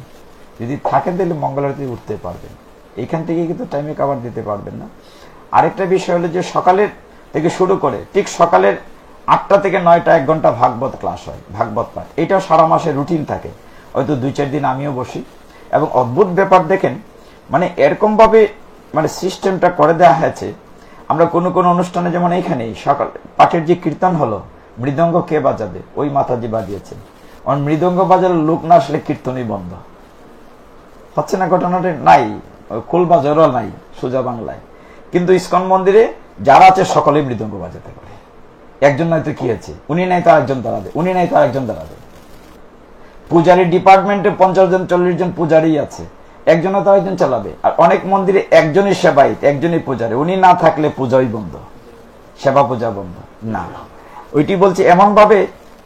যদি থাকেন তাহলে মঙ্গল আরতি উঠতে পারবেন। এখান থেকে কিন্তু টাইমে কভার দিতে পারবেন না। আরেকটা বিষয় হলো যে সকালের থেকে শুরু করে ঠিক সকালের 8টা থেকে 9টা 1 ঘন্টা ভাগবত ক্লাস হয়, ভাগবত পাঠ। এটাও সারা মাসে রুটিন থাকে। হয়তো 2-4 দিন আমিও বসি। এবং অদ্ভুত ব্যাপার দেখেন, মানে এরকম ভাবে মানে সিস্টেমটা করে দেওয়া হয়েছে, আমরা কোনো কোনো অনুষ্ঠানে, যেমন এইখানে সকাল পাঠের যে কীর্তন হলো, মৃদঙ্গ কে বাজাবে? ওই মাতাজি বাজিয়েছেন। মৃদঙ্গ বাজার লোক না আসলে কীর্তনই বন্ধ হচ্ছে না। ঘটনাটা নাই, খোল বাজারও নাই সোজা বাংলায়। কিন্তু ইসকন মন্দিরে যারা আছে সকলেই মৃদঙ্গ বাজাতে পারে। একজন নয়তো কি আছে, উনি নাই তো আরেকজন দাঁড়াবে, উনি নাই তো আরেকজন দাঁড়াবে। পূজারী ডিপার্টমেন্টে 50 জন 40 জন পূজারী আছে, একজন তো আরেকজন চালাবে। আর অনেক মন্দিরে একজনই সেবায়িত, একজনই পূজারী, উনি না থাকলে পূজাই বন্ধ, সেবা পূজা বন্ধ। না, ওইটি বলছে এমন ভাবে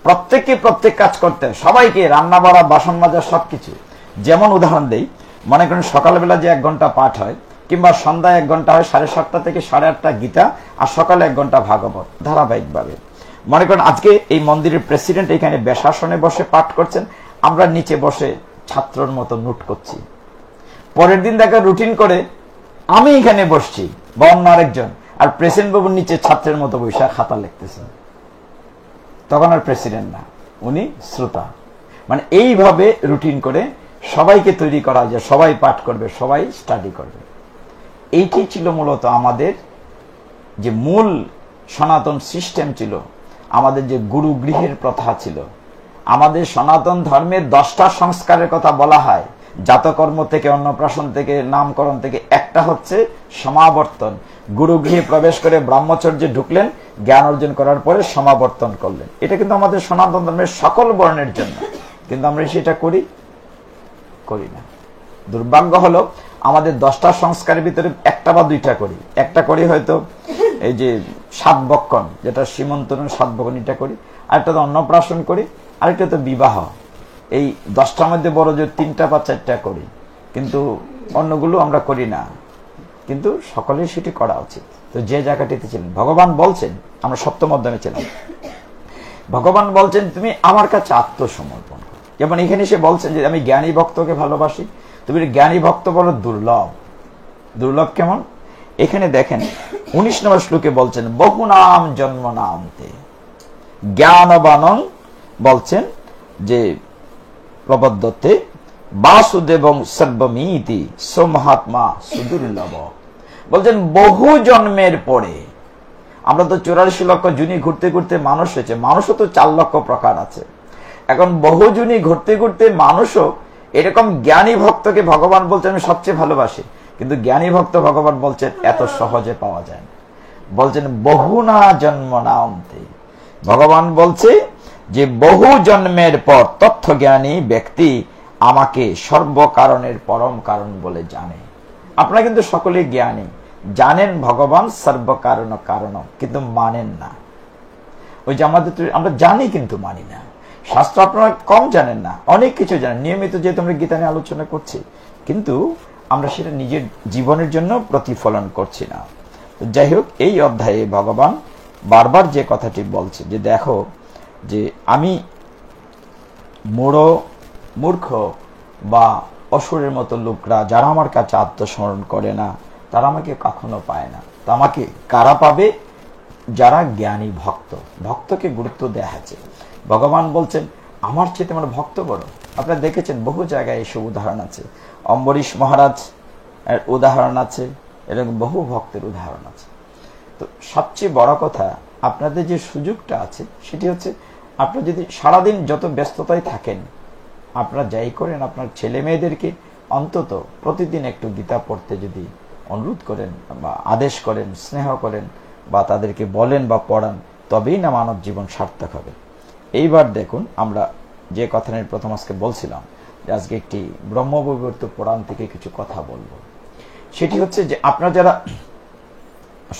প্রত্যেককে প্রত্যেক কাজ করতে হয়, সবাইকে, রান্না বাড়া, বাসন মাজা, সবকিছু। যেমন উদাহরণ দেই, মনে করেন সকালবেলা যে 1 ঘন্টা পাঠ হয়, কিংবা সন্ধ্যায় 1 ঘন্টা হয়, 7:30টা থেকে 8:30 গীতা, আর সকালে 1 ঘন্টা ভাগবত, ধারাবাহিকভাবে। মনে করেন আজকে এই মন্দিরের প্রেসিডেন্ট এখানে বেশাসনে বসে পাঠ করছেন, আমরা নিচে বসে ছাত্রর মতো নোট করছি। পরের দিন দেখা রুটিন করে আমি এখানে বসছি বা অন্য আরেকজন, আর প্রেসিডেন্ট বাবুর নিচে ছাত্রের মতো বৈশা খাতা লিখতেছেন, তখন আর প্রেসিডেন্ট না, উনি শ্রোতা। মানে এইভাবে রুটিন করে সবাইকে তৈরি করা যায়, সবাই পাঠ করবে, সবাই স্টাডি করবে। এইটি ছিল মূলত আমাদের যে মূল সনাতন সিস্টেম ছিল, আমাদের যে গুরু গৃহের প্রথা ছিল। আমাদের সনাতন ধর্মের 10টা সংস্কারের কথা বলা হয়, জাতকর্ম থেকে, অন্নপ্রাশন থেকে, নামকরণ থেকে, একটা হচ্ছে সমাবর্তন। গুরুগৃহে প্রবেশ করে ব্রহ্মচর্যে ঢুকলেন, জ্ঞান অর্জন করার পরে সমাবর্তন করলেন। এটা কিন্তু আমাদের সনাতন ধর্মের সকল বর্ণের জন্য, কিন্তু আমরা সেটা করি না। দুর্ভাগ্য হলো আমাদের 10টা সংস্কারের ভিতরে একটা বা দুইটা করি। একটা করি হয়তো এই যে 7 বক্ষণ, যেটা সীমন্তরণ 7 বক্ষণ, এটা করি। আরেকটা তো অন্নপ্রাশন করি, আরেকটা তো বিবাহ। এই 10টার মধ্যে বড় যে 3টা বা 4টা করি, কিন্তু অন্যগুলো আমরা করি না। কিন্তু সকলেই সেটি করা উচিত। তো যে জায়গাটিতে ছিলেন, ভগবান বলছেন, আমরা সপ্তম অধ্যায়ে ছিলাম, ভগবান বলছেন তুমি আমার কাছে আত্মসমর্পণ করো। যেমন এখানে সে বলছেন যে আমি জ্ঞানী ভক্তকে ভালোবাসি। তুমি জ্ঞানী ভক্ত বলো দুর্লভ। দুর্লভ কেমন? এখানে দেখেন 19 নম্বর শ্লোকে বলছেন বহু নাম জন্ম নামতে জ্ঞানবানং, বলছেন যে প্রবদ্ধতে বাসুদেবং সর্বমিতি সমহাত্মা সুদুর্লভ। বলছেন বহু জন্মের পরে, আমরা তো 84 লক্ষ জুনি ঘুরতে ঘুরতে মানুষ হয়েছে, মানুষও তো 4 লক্ষ প্রকার আছে। এখন বহু জুনি ঘুরতে ঘুরতে মানুষও এরকম জ্ঞানী ভক্তকে ভগবান বলছেন আমি সবচেয়ে ভালোবাসি। কিন্তু জ্ঞানী ভক্ত ভগবান বলছেন এত সহজে পাওয়া যায় না। বলছেন বহু না জন্ম না অন্তে। ভগবান বলছে যে বহু জন্মের পর তথ্যজ্ঞানী ব্যক্তি আমাকে সর্বকারণের পরম কারণ বলে জানে। আপনারা কিন্তু সকলে জ্ঞানী, জানেন ভগবান সর্বকারণ কারণ, কিন্তু মানেন না। ওই যে আমরা জানি কিন্তু মানি না। শাস্ত্র আপনারা কম জানেন না, অনেক কিছু জানেন। নিয়মিত যেহেতু আমরা গীতা নিয়ে আলোচনা করছি, কিন্তু আমরা সেটা নিজের জীবনের জন্য প্রতিফলন করছি না। তো যাই হোক, এই অধ্যায়ে ভগবান বারবার যে কথাটি বলছে যে দেখো, যে আমি মূর্খ বা অসুরের মতো লোকরা যারা আমার কাছে আত্মস্মরণ করে না, তারা আমাকে কখনো পায় না। তো আমাকে কারা পাবে? যারা জ্ঞানী ভক্ত। ভক্তকে গুরুত্ব দেয়া আছে। ভগবান বলছেন আমার চেয়ে আমার ভক্ত বড়। আপনারা দেখেছেন বহু জায়গায় এসব উদাহরণ আছে। অম্বরীশ মহারাজ এর উদাহরণ আছে, এরকম বহু ভক্তের উদাহরণ আছে। তো সবচেয়ে বড় কথা, আপনাদের যে সুযোগটা আছে সেটি হচ্ছে, আপনারা যদি সারাদিন যত ব্যস্ততায় থাকেন, আপনারা যাই করেন, আপনার ছেলে মেয়েদেরকে অন্তত প্রতিদিন একটু গীতা পড়তে যদি অনুরোধ করেন বা আদেশ করেন, স্নেহ করেন, বা তাদেরকে বলেন বা পড়ান, তবেই না মানব জীবন সার্থক হবে। এইবার দেখুন, আমরা যে কথা নিয়ে প্রথম আজকে বলছিলাম যে আজকে একটি ব্রহ্মবৈবর্ত পুরাণ থেকে কিছু কথা বলবো। সেটি হচ্ছে যে আপনারা যারা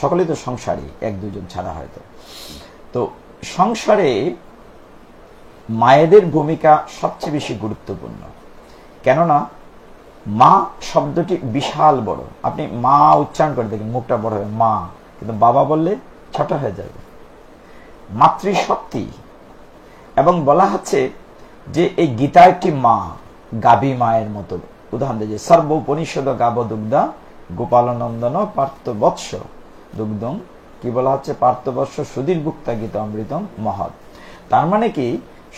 সকলেই তো সংসারী, 1-2 জন ছাড়া হয়তো, তো সংসারে মায়েদের ভূমিকা সবচেয়ে বেশি গুরুত্বপূর্ণ। কেননা মা শব্দটি বিশাল বড়। আপনি মা উচ্চারণ করে দেখেন, মুখটা বড় হবে মা, কিন্তু বাবা বললে ছোট হয়ে যাবে। মাতৃশক্তি। এবং বলা হচ্ছে যে এই গীতা একটি মা, গাভী মায়ের মতো। উদাহরণ দিয়ে, সর্ব উপনিষদ গাব দুগ্ধা গোপাল নন্দন পার্থবৎস দুগ্ধম, কি বলা হচ্ছে? পার্থবৎস সুধীর ভুক্তা গীতা অমৃতম মহৎ। তার মানে কি,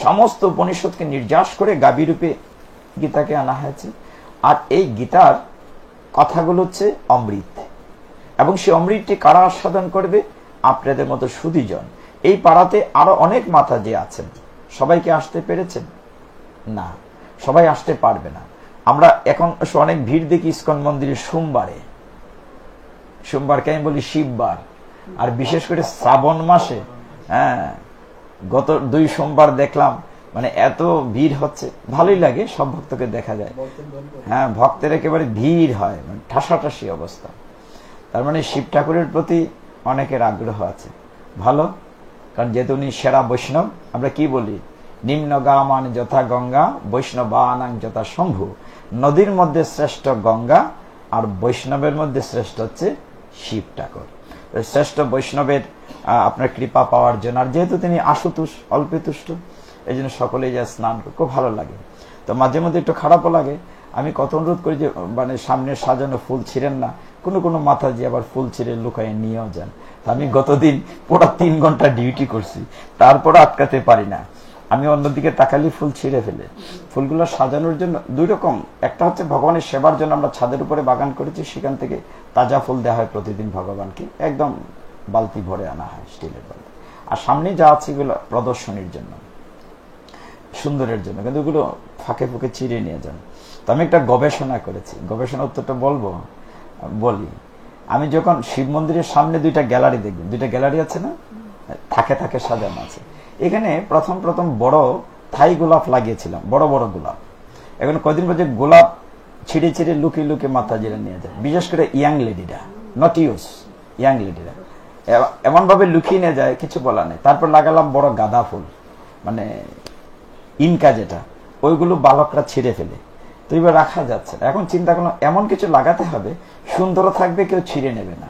সমস্ত উপনিষদকে নির্যাস করে গাভী রূপে গীতাকে আনা হয়েছে। আর এই গীতার কথাগুলো হচ্ছে অমৃত, এবং সেই অমৃতটি কারা আস্বাদন করবে? আপনাদের মতো সুধীজন। এই পাড়াতে আরো অনেক মাতা যে আছেন, সবাইকে আসতে পেরেছেন? না, সবাই আসতে পারবে না। আমরা এখন অনেক ভিড় দেখি ইস্কন মন্দিরে সোমবারে। সোমবারকে আমি বলি শিববার। আর বিশেষ করে শ্রাবণ মাসে, গত 2 সোমবার দেখলাম, মানে এত ভিড় হচ্ছে, ভালোই লাগে, সব ভক্তকে দেখা যায়। ভক্তের একেবারে ভিড় হয়, মানে ঠাসাঠাসি অবস্থা। তার মানে শিব ঠাকুরের প্রতি অনেকের আগ্রহ আছে, ভালো। কারণ যেহেতু উনি সেরা বৈষ্ণব, আমরা কি বলি? নিম্ন গামান যথা গঙ্গা বৈষ্ণবানাং যথা শম্ভু। নদীর মধ্যে শ্রেষ্ঠ গঙ্গা, আর বৈষ্ণবের মধ্যে শ্রেষ্ঠ হচ্ছে শিব ঠাকুর। শ্রেষ্ঠ বৈষ্ণবের আপনার কৃপা পাওয়ার জন্য, আর যেহেতু তিনি আশুতুষ, অল্পতুষ্ট, এই জন্য সকলেই যা স্নান করে, খুব ভালো লাগে। তো মাঝে মধ্যে একটু খারাপও লাগে। আমি কত অনুরোধ করি যে মানে সামনে সাজানো ফুল ছিঁড়েন না। কোনো মাতাজি আবার ফুল ছিঁড়ে লুকায় নিয়েও যান। আমি গতদিন পুরো 3 ঘন্টা ডিউটি করছি, তারপর আটকাতে পারি না। আমি অন্যদিকে তাকালি ফুল ছিঁড়ে ফেলে। ফুলগুলো সাজানোর জন্য 2 রকম, একটা হচ্ছে ভগবানের সেবার জন্য আমরা ছাদের উপরে বাগান করেছি, সেখান থেকে তাজা ফুল দেওয়া হয় প্রতিদিন ভগবানকে, একদম বালতি ভরে আনা হয়, স্টিলের বালতি। আর সামনে যা আছে এগুলো প্রদর্শনীর জন্য, সুন্দরের জন্য, কিন্তু ওগুলো ফাঁকে ফুঁকে ছিঁড়ে নিয়ে যান। তো আমি একটা গবেষণা করেছি, গবেষণা উত্তরটা বলবো, বলি। আমি যখন শিব মন্দিরের সামনে দুইটা গ্যালারি দেখবেন, দুইটা গ্যালারি আছে না, থাকে থাকে সাজানো আছে, এখানে প্রথম প্রথম বড় থাই গোলাপ লাগিয়েছিলাম, বড় বড় গোলাপ। এখন কদিন পর যে গোলাপ ছিঁড়ে ছিঁড়ে লুকিয়ে লুকিয়ে মাথা জিরে নিয়ে যায়, বিশেষ করে ইয়াং লেডিরা, নট ইউজ, ইয়াং লেডিরা এমন ভাবে লুকিয়ে নিয়ে যায়, কিছু বলা নেই। তারপর লাগালাম বড় গাঁদা ফুল, মানে ইনকা যেটা, ওইগুলো বালকরা ছিঁড়ে ফেলে, তো এবার রাখা যাচ্ছে না। এখন চিন্তা করলাম এমন কিছু লাগাতে হবে সুন্দর থাকবে, কেউ ছিঁড়ে নেবে না।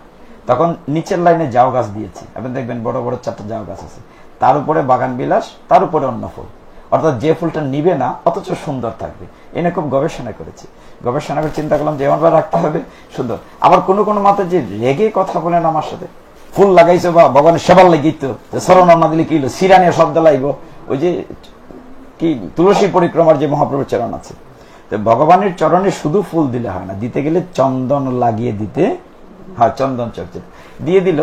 তখন নিচের লাইনে জাউ গাছ দিয়েছি, আপনি দেখবেন বড় বড় 4টা জাউ গাছ আছে, তার উপরে বাগান বিলাস, তার উপরে অন্য ফুল, অর্থাৎ যে ফুলটা নিবে না অথচ সুন্দর থাকবে। এনে খুব গবেষণা করেছি, গবেষণা করে চিন্তা করলাম যে এমনভাবে রাখতে হবে সুন্দর। আবার কোনো কোনো মাথা যে রেগে কথা বলেন আমার সাথে, ফুল লাগাইছো বা ভগবানের সেবার লাগিত, সরণ না দিলে কি হলো, সিরানিয়া শব্দ লাগবো, ওই যে কি তুলসী পরিক্রমার যে মহাপ্রভুর চরণ আছে, তো ভগবানের চরণে শুধু ফুল দিলে হয় না, দিতে গেলে চন্দন লাগিয়ে দিতে হয়, চন্দন চর্চা দিয়ে দিল।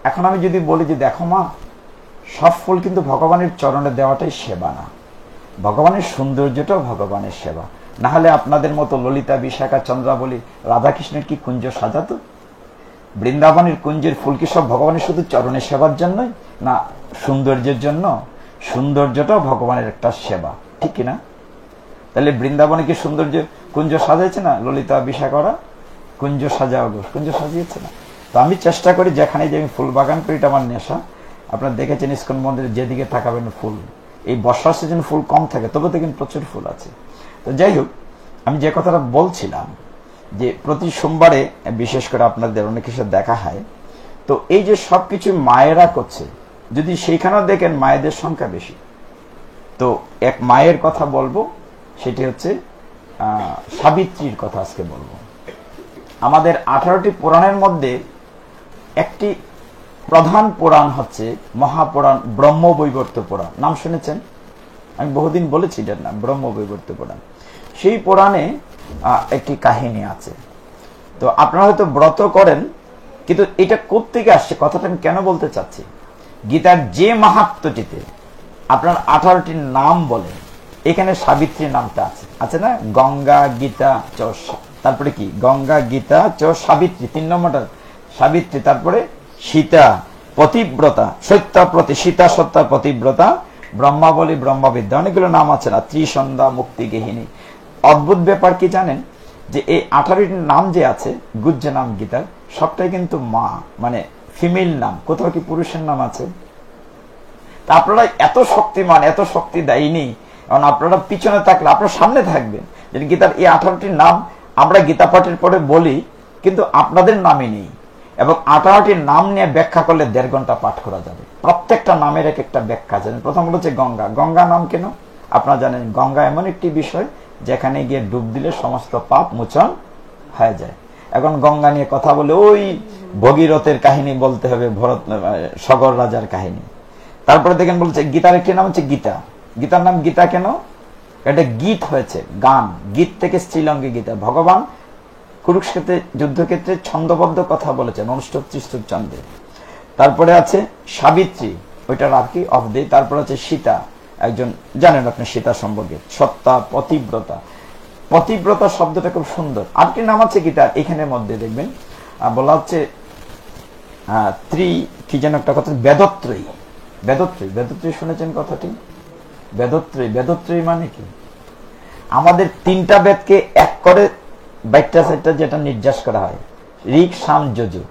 এখন আমি যদি বলি যে দেখো মা, সব ফুল কিন্তু ভগবানের চরণে দেওয়াটাই সেবা না, ভগবানের সৌন্দর্যটাও ভগবানের সেবা। না হলে আপনাদের মতো ললিতা, বিশাখা, চন্দ্রাবলী, রাধাকৃষ্ণের কি কুঞ্জ সাজাতো? বৃন্দাবনের কুঞ্জের ফুল কি সব ভগবানের শুধু চরণের সেবার জন্যই না সৌন্দর্যের জন্য? সৌন্দর্যটাও ভগবানের একটা সেবা, ঠিক কিনা? তাহলে বৃন্দাবনে কি সৌন্দর্য কুঞ্জ সাজাইছে না? ললিতা, বিশাখারা কুঞ্জ সাজাও, কুঞ্জ সাজিয়েছে না? তো আমি চেষ্টা করি যেখানে যে আমি ফুল বাগান করি, এটা আমার নেশা। আপনারা দেখেছেন ইস্কন মন্দিরে যেদিকে তাকাবেন ফুল, এই বর্ষার সিজন ফুল কম থাকে, তবে দেখেন প্রচুর ফুল আছে। তো যাই হোক, আমি যে কথাটা বলছিলাম যে প্রতি সোমবারে বিশেষ করে আপনাদের অনেক কিছু দেখা হয়, তো এই যে সবকিছু মায়েরা করছে, যদি সেইখানেও দেখেন মায়েদের সংখ্যা বেশি। তো এক মায়ের কথা বলবো, সেটি হচ্ছে সাবিত্রীর কথা আজকে বলবো। আমাদের 18টি পুরাণের মধ্যে একটি প্রধান পুরাণ হচ্ছে মহাপুরাণ ব্রহ্মবৈবর্ত পুরাণ, নাম শুনেছেন? আমি বহুদিন বলেছি এটার নাম, ব্রহ্মবৈবর্ত পুরাণ। সেই পুরাণে একটি কাহিনী আছে। তো আপনারা হয়তো ব্রত করেন, কিন্তু এটা কোত্থেকে আসছে, কথাটা আমি কেন বলতে চাচ্ছি, গীতার যে মাহাত্ম্যটিতে আপনার 18টি নাম বলে, এখানে সাবিত্রী নামটা আছে, আছে না? গঙ্গা, গীতা, তারপরে কি গঙ্গা, গীতা, সাবিত্রী, 3 নম্বরটা সাবিত্রী, তারপরে সীতা, পতিব্রতা, সত্যপ্রতি, সীতা সত্য পতিব্রতা, ব্রহ্মাবলী, ব্রহ্মবিদ্যা, অনেকগুলো নাম আছে না, ত্রিসন্ধ্যা, মুক্তি গেহিনী। অদ্ভুত ব্যাপার কি জানেন, যে এই 18টি নাম যে আছে, গুজ্জ নাম গীতার, সবটাই কিন্তু মা, মানে ফিমেল নাম, কোথাও কি পুরুষের নাম আছে? তা আপনারা এত শক্তিমান, এত শক্তি দেয়নি, কারণ আপনারা পিছনে থাকলে আপনারা সামনে থাকবেন। যে গীতার এই 18টি নাম আমরা গীতা পাঠের পরে বলি, কিন্তু আপনাদের নামই নেই। এবং 18টি নাম নিয়ে ব্যাখ্যা করলে 1.5 ঘন্টা পাঠ করা যাবে। প্রত্যেকটা নামের এক একটা ব্যাখ্যা জানেন। প্রথম হচ্ছে গঙ্গা। গঙ্গা নাম কেন আপনারা জানেন? গঙ্গা এমন একটি বিষয় যেখানে গিয়ে ডুব দিলে সমস্ত পাপ মোচন হয়ে যায়। এখন গঙ্গা নিয়ে কথা বলে ওই ভগীরথের কাহিনী বলতে হবে, ভরত সগর রাজার কাহিনী। তারপরে দেখেন বলছে গীতার একটি নাম হচ্ছে গীতা। গীতার নাম গীতা কেন? এটা গীত হয়েছে, গান, গীত থেকে স্ত্রীলঙ্গে গীতা। ভগবান কুরুক্ষেত্রে যুদ্ধক্ষেত্রে ছন্দবদ্ধ কথা বলেছেন, অনুষ্ঠব ত্রিষ্টব ছন্দে। তারপরে আছে সাবিত্রী, ওইটা রাখি অফ দে। তারপর আছে সীতা, একজন জানেন আপনি সীতা সম্পর্কে, সত্তা, পতিব্রতা। পতিব্রতা শব্দটা খুব সুন্দর। আরেকটি নাম আছে গীতার, এখানের মধ্যে দেখবেন বলা হচ্ছে কি যেন একটা কথা, বেদত্রয়ী। বেদত্রয়ী, বেদত্রয়ী শুনেছেন কথাটি? বেদত্রয়ী, বেদত্রয়ী মানে কি? আমাদের 3টা বেদকে এক করে 22টা যেটা নির্যাস করা হয়, ঋক, সাম, যজু।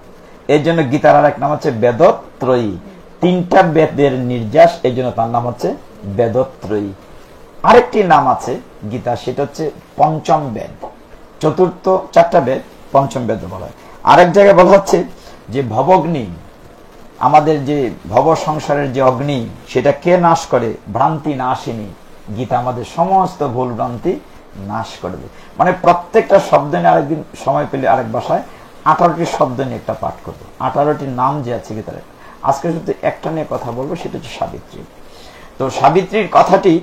এর জন্য গীতার আর এক নাম হচ্ছে বেদত্রয়ী। 3টা বেদের নির্যাস, এই জন্য তার নাম হচ্ছে বেদত্রয়ী। আরেকটি নাম আছে গীতা, সেটা হচ্ছে পঞ্চম বেদ। চতুর্থ 4টা বেদ পঞ্চম বেদ বলা হয়। আরেক জায়গায় বলা হচ্ছে যে ভবগ্নি, আমাদের যে ভব সংসারের যে অগ্নি, সেটা কে নাশ করে? ভ্রান্তি নাশিনী। গীতা আমাদের সমস্ত ভুল ভ্রান্তি নাশ করবে। মানে প্রত্যেকটা শব্দ নিয়ে আরেকদিন সময় পেলে আরেক ভাষায় 18টি শব্দ নিয়ে একটা পাঠ করবো। 18টি নাম যে আছে গীতার, আজকে শুধু একটা নিয়ে কথা বলবো, সেটা হচ্ছে সাবিত্রী। তো সাবিত্রীর কথাটি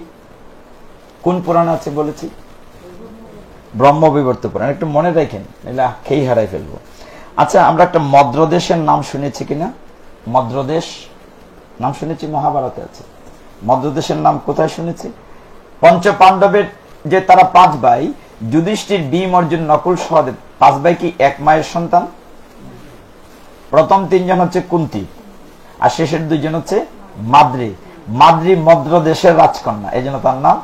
কোন পুরাণ আছে বলেছি? ব্রহ্মবৈবর্ত পুরাণ। একটু মনে রাখেন, এলা খেই হারাই ফেলবো। আচ্ছা, আমরা একটা মদ্রদেশের নাম শুনেছি কিনা? মদ্রদেশ নাম শুনেছি, মহাভারতে আছে। মদ্রদেশের নাম কোথায় শুনেছি? পঞ্চ পাণ্ডবের যে তারা 5 ভাই, যুধিষ্ঠির, ভীম, অর্জুন, নকুল, সহদেব 5 ভাই কি এক মায়ের সন্তান? প্রথম 3 জন হচ্ছে কুন্তী, আর শেষের 2 জন হচ্ছে মাদ্রী। মাদ্রী মদ্র দেশের রাজকন্যা, এই জন্য তার নাম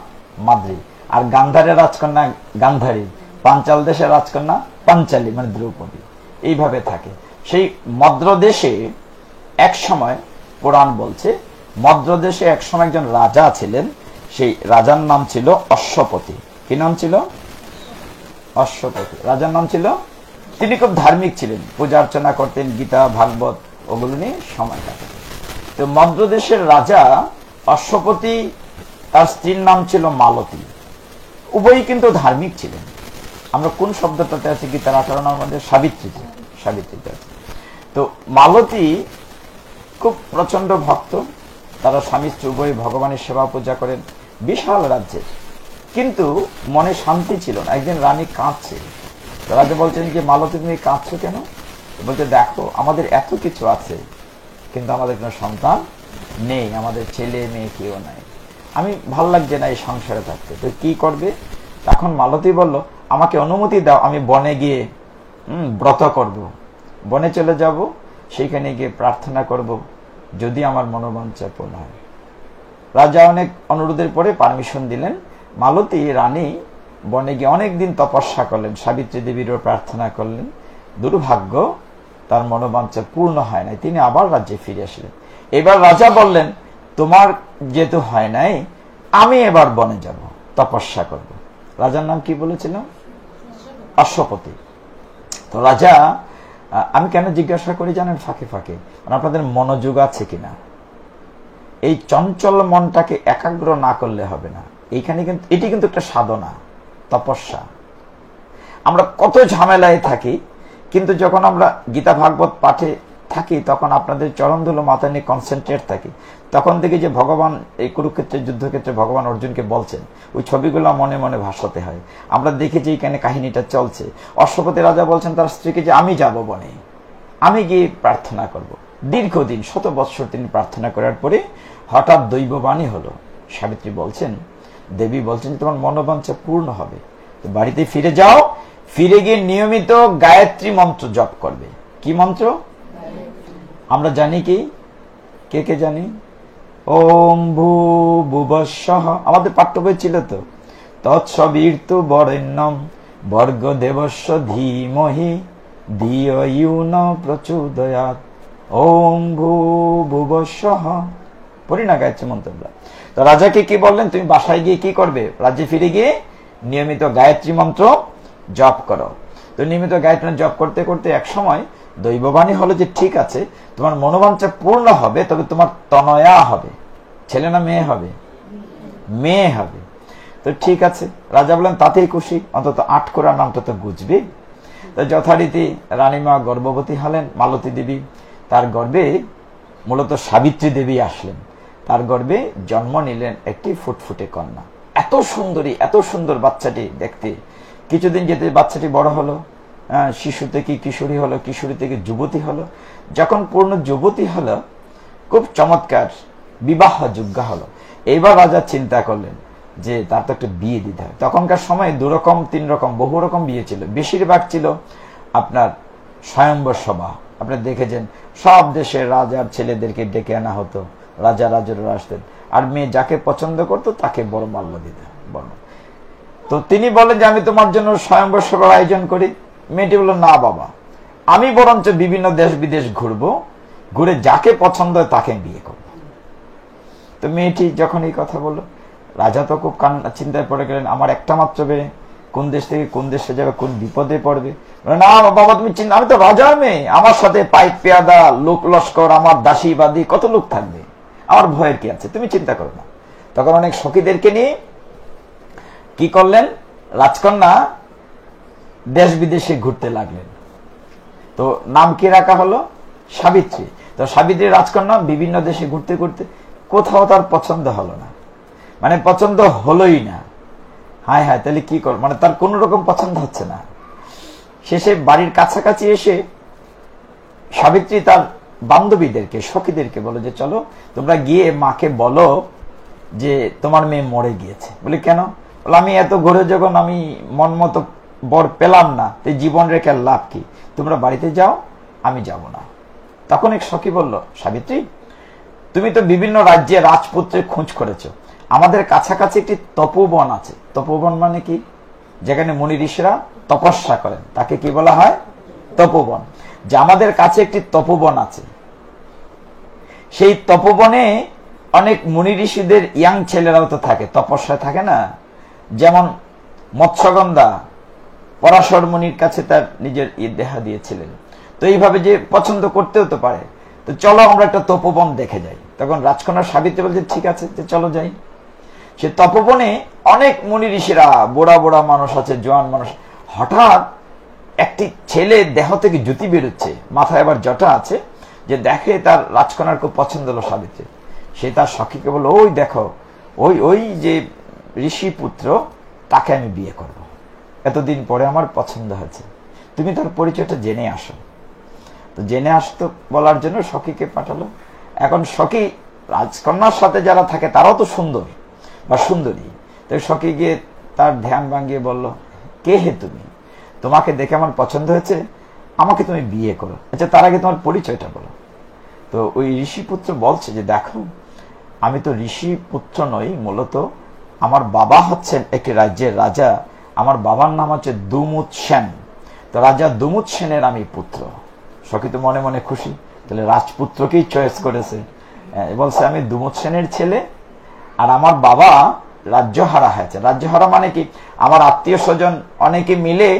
মাদ্রী। আর গান্ধারের রাজকন্যা গান্ধারী, পাঞ্চাল দেশের রাজকন্যা পাঞ্চালী, মানে দ্রৌপদী। এইভাবে থাকে। সেই মদ্র দেশে এক সময়, পুরাণ বলছে, মদ্র দেশে এক সময় একজন রাজা ছিলেন। সেই রাজার নাম ছিল অশ্বপতি। কি নাম ছিল? অশ্বপতি। রাজার নাম ছিল। তিনি খুব ধার্মিক ছিলেন, পূজা অর্চনা করতেন, গীতা ভাগবত ওগুলো নিয়ে সময় কাটাতেন। তো মদ্র দেশের রাজা অশ্বপতি, তার স্ত্রীর নাম ছিল মালতী। উভয়ই কিন্তু ধার্মিক ছিলেন। আমরা কোন শব্দটাতে আছে গীতার 18 নম্বর মধ্যে? সাবিত্রীতে। সাবিত্রীতে আছে। তো মালতী খুব প্রচন্ড ভক্ত। তারা স্বামী স্ত্রী উভয় ভগবানের সেবা পূজা করেন, বিশাল রাজ্যের। কিন্তু মনে শান্তি ছিল না। একদিন রানী কাঁদছে। রাজা বলছেন যে, মালতী তুমি কাঁদছো কেন? বলছে, দেখো আমাদের এত কিছু আছে, কিন্তু আমাদের কোনো সন্তান নেই, আমাদের ছেলে মেয়ে কেউ নাই, আমি ভাল লাগছে না এই সংসারে থাকতে, তো কি করবে? তখন মালতী বলল, আমাকে অনুমতি দাও, আমি বনে গিয়ে ব্রত করব, বনে চলে যাব, সেইখানে গিয়ে প্রার্থনা করব, যদি আমার মনোবাঞ্ছা পূর্ণ হয়। রাজা অনেক অনুরোধের পরে পারমিশন দিলেন। মালতী রানী বনে গিয়ে অনেকদিন তপস্যা করলেন, সাবিত্রী দেবীরও প্রার্থনা করলেন। দুর্ভাগ্য, তার মনোবাঞ্ছা পূর্ণ হয় নাই, তিনি আবার রাজ্যে ফিরে আসলেন। এবার রাজা বললেন, তোমার যেহেতু হয় নাই, আমি এবার বনে যাব, তপস্যা করব। রাজার নাম কি বলেছিলাম? অশ্বপতি। তো রাজা, আমি কেন জিজ্ঞাসা করি জানেন? ফাঁকে ফাঁকে আপনাদের মনোযোগ আছে কিনা। এই চঞ্চল মনটাকে একাগ্র না করলে হবে না। এইখানে কিন্তু এটি কিন্তু একটা সাধনা, তপস্যা। আমরা কত ঝামেলায় থাকি, কিন্তু যখন আমরা গীতা ভাগবত পাঠে থাকি, তখন আপনাদের চরণধুলো মাথা নিয়ে কনসেন্ট্রেট থাকি, তখন থেকে যে ভগবান এই কুরুক্ষেত্রের যুদ্ধক্ষেত্রে ভগবান অর্জুনকে বলছেন, ওই ছবিগুলো মনে মনে ভাসাতে হয়। আমরা দেখেছি এখানে কাহিনীটা চলছে। অশ্বপতি রাজা বলছেন তার স্ত্রীকে যে, আমি যাব বনে, আমি গিয়ে প্রার্থনা করব। দীর্ঘদিন 100 বৎসর তিনি প্রার্থনা করার পরে হঠাৎ দৈববাণী হলো। সাবিত্রী বলছেন, দেবী বলছেন, তোমার মনোবাঞ্ছা পূর্ণ হবে, বাড়িতে ফিরে যাও, ফিরে গিয়ে নিয়মিত গায়ত্রী মন্ত্র জপ করবে। কি মন্ত্র? আমরা জানি কি? কে কে জানি? ওম ভূর্ভুবস্বঃ, আমাদের পাঠ্য বই ছিল তো। তৎসবিতু বরেণ্যম ভর্গ দেবস্য ধীমহি ধিয়ো ইয়ো নঃ প্রচোদয়াৎ। ওম ভূর্ভুবস্বঃ, পড়ি না গায়ত্রী মন্ত্রটা? তো রাজাকে কি বললেন? তুমি বাসায় গিয়ে কি করবে? রাজ্যে ফিরে গিয়ে নিয়মিত গায়ত্রী মন্ত্র জপ করো। তো নিয়মিত গায়ত্রী জপ করতে করতে এক সময় দৈববাণী হলো যে, ঠিক আছে, তোমার মনোবাঞ্ছা পূর্ণ হবে, তবে তোমার তনয়া হবে। ছেলে না মেয়ে হবে? মেয়ে হবে। তো ঠিক আছে, রাজা বলেন তাতেই খুশি, অন্তত 8 কোরা নামটা তো বুঝবে। তো যথারীতি রানীমা গর্ভবতী হলেন, মালতী দেবী। তার গর্ভে মূলত সাবিত্রী দেবী আসলেন। তার গর্ভে জন্ম নিলেন একটি ফুটফুটে কন্যা। এত সুন্দরী, এত সুন্দর বাচ্চাটি দেখতে। কিছুদিন যেতে বাচ্চাটি বড় হলো, শিশু থেকে কিশোরী হলো, কিশোরী থেকে যুবতী হলো। যখন পূর্ণ যুবতী হলো, খুব চমৎকার বিবাহ যোগ্য হলো। এইবার রাজা চিন্তা করলেন যে তার তো একটা বিয়ে দিতে হয়। তখনকার সময় 2 রকম 3 রকম বহু রকম বিয়ে ছিল। বেশিরভাগ ছিল আপনার স্বয়ম্বর সভা। আপনি দেখেছেন, সব দেশের রাজার ছেলেদেরকে ডেকে আনা হতো, রাজা রাজরা আসতেন, আর মেয়ে যাকে পছন্দ করতো তাকে বড় মাল্য দিতে বড়। তো তিনি বলেন যে, আমি তোমার জন্য স্বয়ম্বর সভার আয়োজন করি। মেয়েটি বলল, না বাবা, আমি বরঞ্চ বিভিন্ন দেশ বিদেশ ঘুরবো, ঘুরে যাকে পছন্দ হয় তাকে বিয়ে করব। তো মেয়েটি যখন এই কথা বলল, রাজা তো খুব চিন্তায় পড়ে গেলেন, আমার একটা মাত্র মেয়ে, কোন দেশ থেকে কোন দেশে যাবে, কোন বিপদে পড়বে। না বাবা, তুমি চিন্তা, আমি তো রাজার মেয়ে, আমার সাথে পাইক পেয়াদা, লোক লস্কর, আমার দাসী বাদী কত লোক থাকবে, আমার ভয়ের কি আছে, তুমি চিন্তা করো না। তখন অনেক সখীদেরকে নিয়ে কি করলেন, রাজকন্যা দেশ বিদেশে ঘুরতে লাগলেন। তো নাম কি রাখা হলো? সাবিত্রী। তো সাবিত্রী রাজকন্যা বিভিন্ন দেশে ঘুরতে ঘুরতে কোথাও তার পছন্দ হলো না, মানে পছন্দ হলোই না। হায় হায়, তাহলে কি কর, মানে তার কোন রকম পছন্দ হচ্ছে না। শেষে বাড়ির কাছাকাছি এসে সাবিত্রী তার বান্ধবীদেরকে, সখীদেরকে বলো যে, চলো তোমরা গিয়ে মাকে বলো যে তোমার মেয়ে মরে গিয়েছে। বলে, কেন? বলে আমি এত ঘুরে যখন আমি মন মতো বর পেলাম না, তো জীবন রেখে লাভ কি, তোমরা বাড়িতে যাও, আমি যাব না। তখন এক সখী বলল, সাবিত্রী, তুমি তো বিভিন্ন রাজ্যে রাজপুত্রের খোঁজ করেছো, আমাদের কাছাকাছি একটি তপোবন আছে। তপোবন মানে কি? যেখানে মুনি ঋষিরা তপস্যা করেন, তাকে কি বলা হয়? তপোবন। যে আমাদের কাছে একটি তপোবন আছে, সেই তপোবনে অনেক মুনি ঋষিদের ইয়াং ছেলেরাও তো থাকে, তপস্যায় থাকে না। যেমন মৎস্যগন্ধা পরাশর মুনির কাছে তার নিজের দেহা দিয়েছিলেন। তো এইভাবে যে পছন্দ করতেও তো পারে, তো চলো আমরা একটা তপোবন দেখে যাই। তখন রাজকন্যা সাবিত্রী বলছে, ঠিক আছে, চলো যাই। সে তপোবনে অনেক মুনি ঋষিরা, বুড়া বুড়া মানুষ আছে, জোয়ান মানুষ। হঠাৎ একটি ছেলে দেহ থেকে জ্যোতি বেরোচ্ছে, মাথায় আবার জটা আছে, যে দেখে তার রাজকন্যার খুব পছন্দ হলো সাবিত্রী। সে তার সখীকে বলল, ওই দেখো, ওই ওই যে ঋষি পুত্র, তাকে আমি বিয়ে করব, এতদিন পরে আমার পছন্দ হয়েছে, তুমি তার পরিচয়টা জেনে আসো। তো জেনে আসতো বলার জন্য সখীকে পাঠালো। এখন সখী, রাজকন্যার সাথে যারা থাকে তারাও তো সুন্দর বা সুন্দরী, তো সখী গিয়ে তার ধ্যান ভাঙিয়ে বলল, কে হে তুমি? তোমাকে দেখে আমার পছন্দ হয়েছে, আমাকে তুমি বিয়ে করো। আচ্ছা, তার আগে তোমার পরিচয়টা বলো। তো ওই ঋষি পুত্র বলছে যে, দেখো, আমি তো ঋষি পুত্র নই, মূলত আমার বাবা হচ্ছেন একটি রাজ্যের রাজা, আমার বাবার নাম হচ্ছে দুমুৎ সেন। তো রাজা দুমুৎ সেনের আমি পুত্র। সখী তো মনে মনে খুশি, তাহলে রাজপুত্রকেই চয়েস করেছে। বলছে, আমি দুমুৎ সেনের ছেলে, আর আমার বাবা রাজ্যহারা হয়েছে। রাজ্যহারা মানে কি? আমার আত্মীয় স্বজন অনেকে মিলে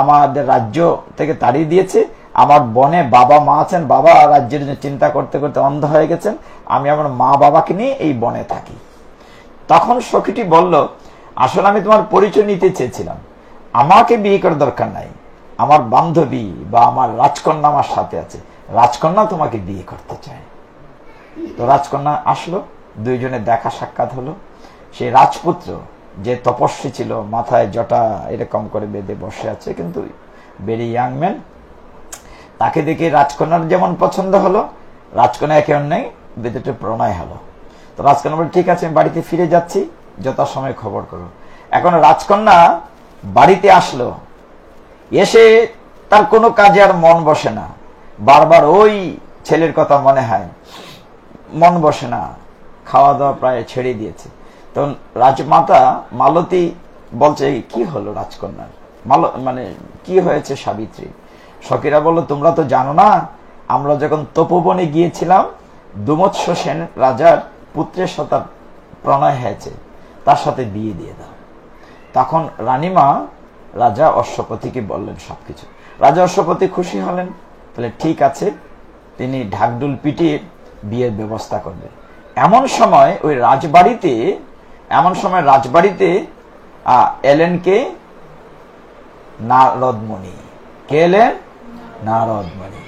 আমাদের রাজ্য থেকে তাড়িয়ে দিয়েছে। আমার বনে বাবা মা আছেন, বাবা রাজ্যের জন্য চিন্তা করতে করতে অন্ধ হয়ে গেছেন, আমি আমার মা বাবাকে নিয়ে এই বনে থাকি। তখন সখীটি বলল, আসলে আমি তোমার পরিচয় নিতে চেয়েছিলাম, আমাকে বিয়ে করার দরকার নাই, আমার বান্ধবী বা আমার রাজকন্যা আমার সাথে আছে, রাজকন্যা তোমাকে বিয়ে করতে চায়। তো রাজকন্যা আসলো, দুইজনে দেখা সাক্ষাৎ হলো। সেই রাজপুত্র যে তপস্বী ছিল, মাথায় জটা এরকম করে বেঁধে বসে আছে, কিন্তু ভেরি ইয়াং ম্যান, তাকে দেখে রাজকন্যার যেমন পছন্দ হলো, রাজকন্যা একে অন্যায় বেঁধে প্রণয় হলো। তো রাজকন্যা বলে, ঠিক আছে, আমি বাড়িতে ফিরে যাচ্ছি, যথাসময়ে খবর করো। এখন রাজকন্যা বাড়িতে আসলো, এসে তার কোনো কাজে আর মন বসে না, বারবার ওই ছেলের কথা মনে হয়, মন বসে না, খাওয়া দাওয়া প্রায় ছেড়ে দিয়েছে। তো রাজমাতা মালতী বলছে, কি হলো রাজকন্যার, মানে কি হয়েছে সাবিত্রী? সখীরা বলল, তোমরা তো জানো না, আমরা যখন তপোবনে গিয়েছিলাম, দুমৎস সেন রাজার পুত্রের সাথে প্রণয় হয়েছে, তার সাথে বিয়ে দিয়ে দাও। তখন রানীমা রাজা অশ্বপতিকে বললেন সবকিছু। রাজা অশ্বপতি খুশি হলেন, তাহলে ঠিক আছে, তিনি ঢাকঢোল পিটিয়ে বিয়ের ব্যবস্থা করবেন। এমন সময় রাজবাড়িতে এলেন কে? নারদমণি। কে এলেন? নারদমণি।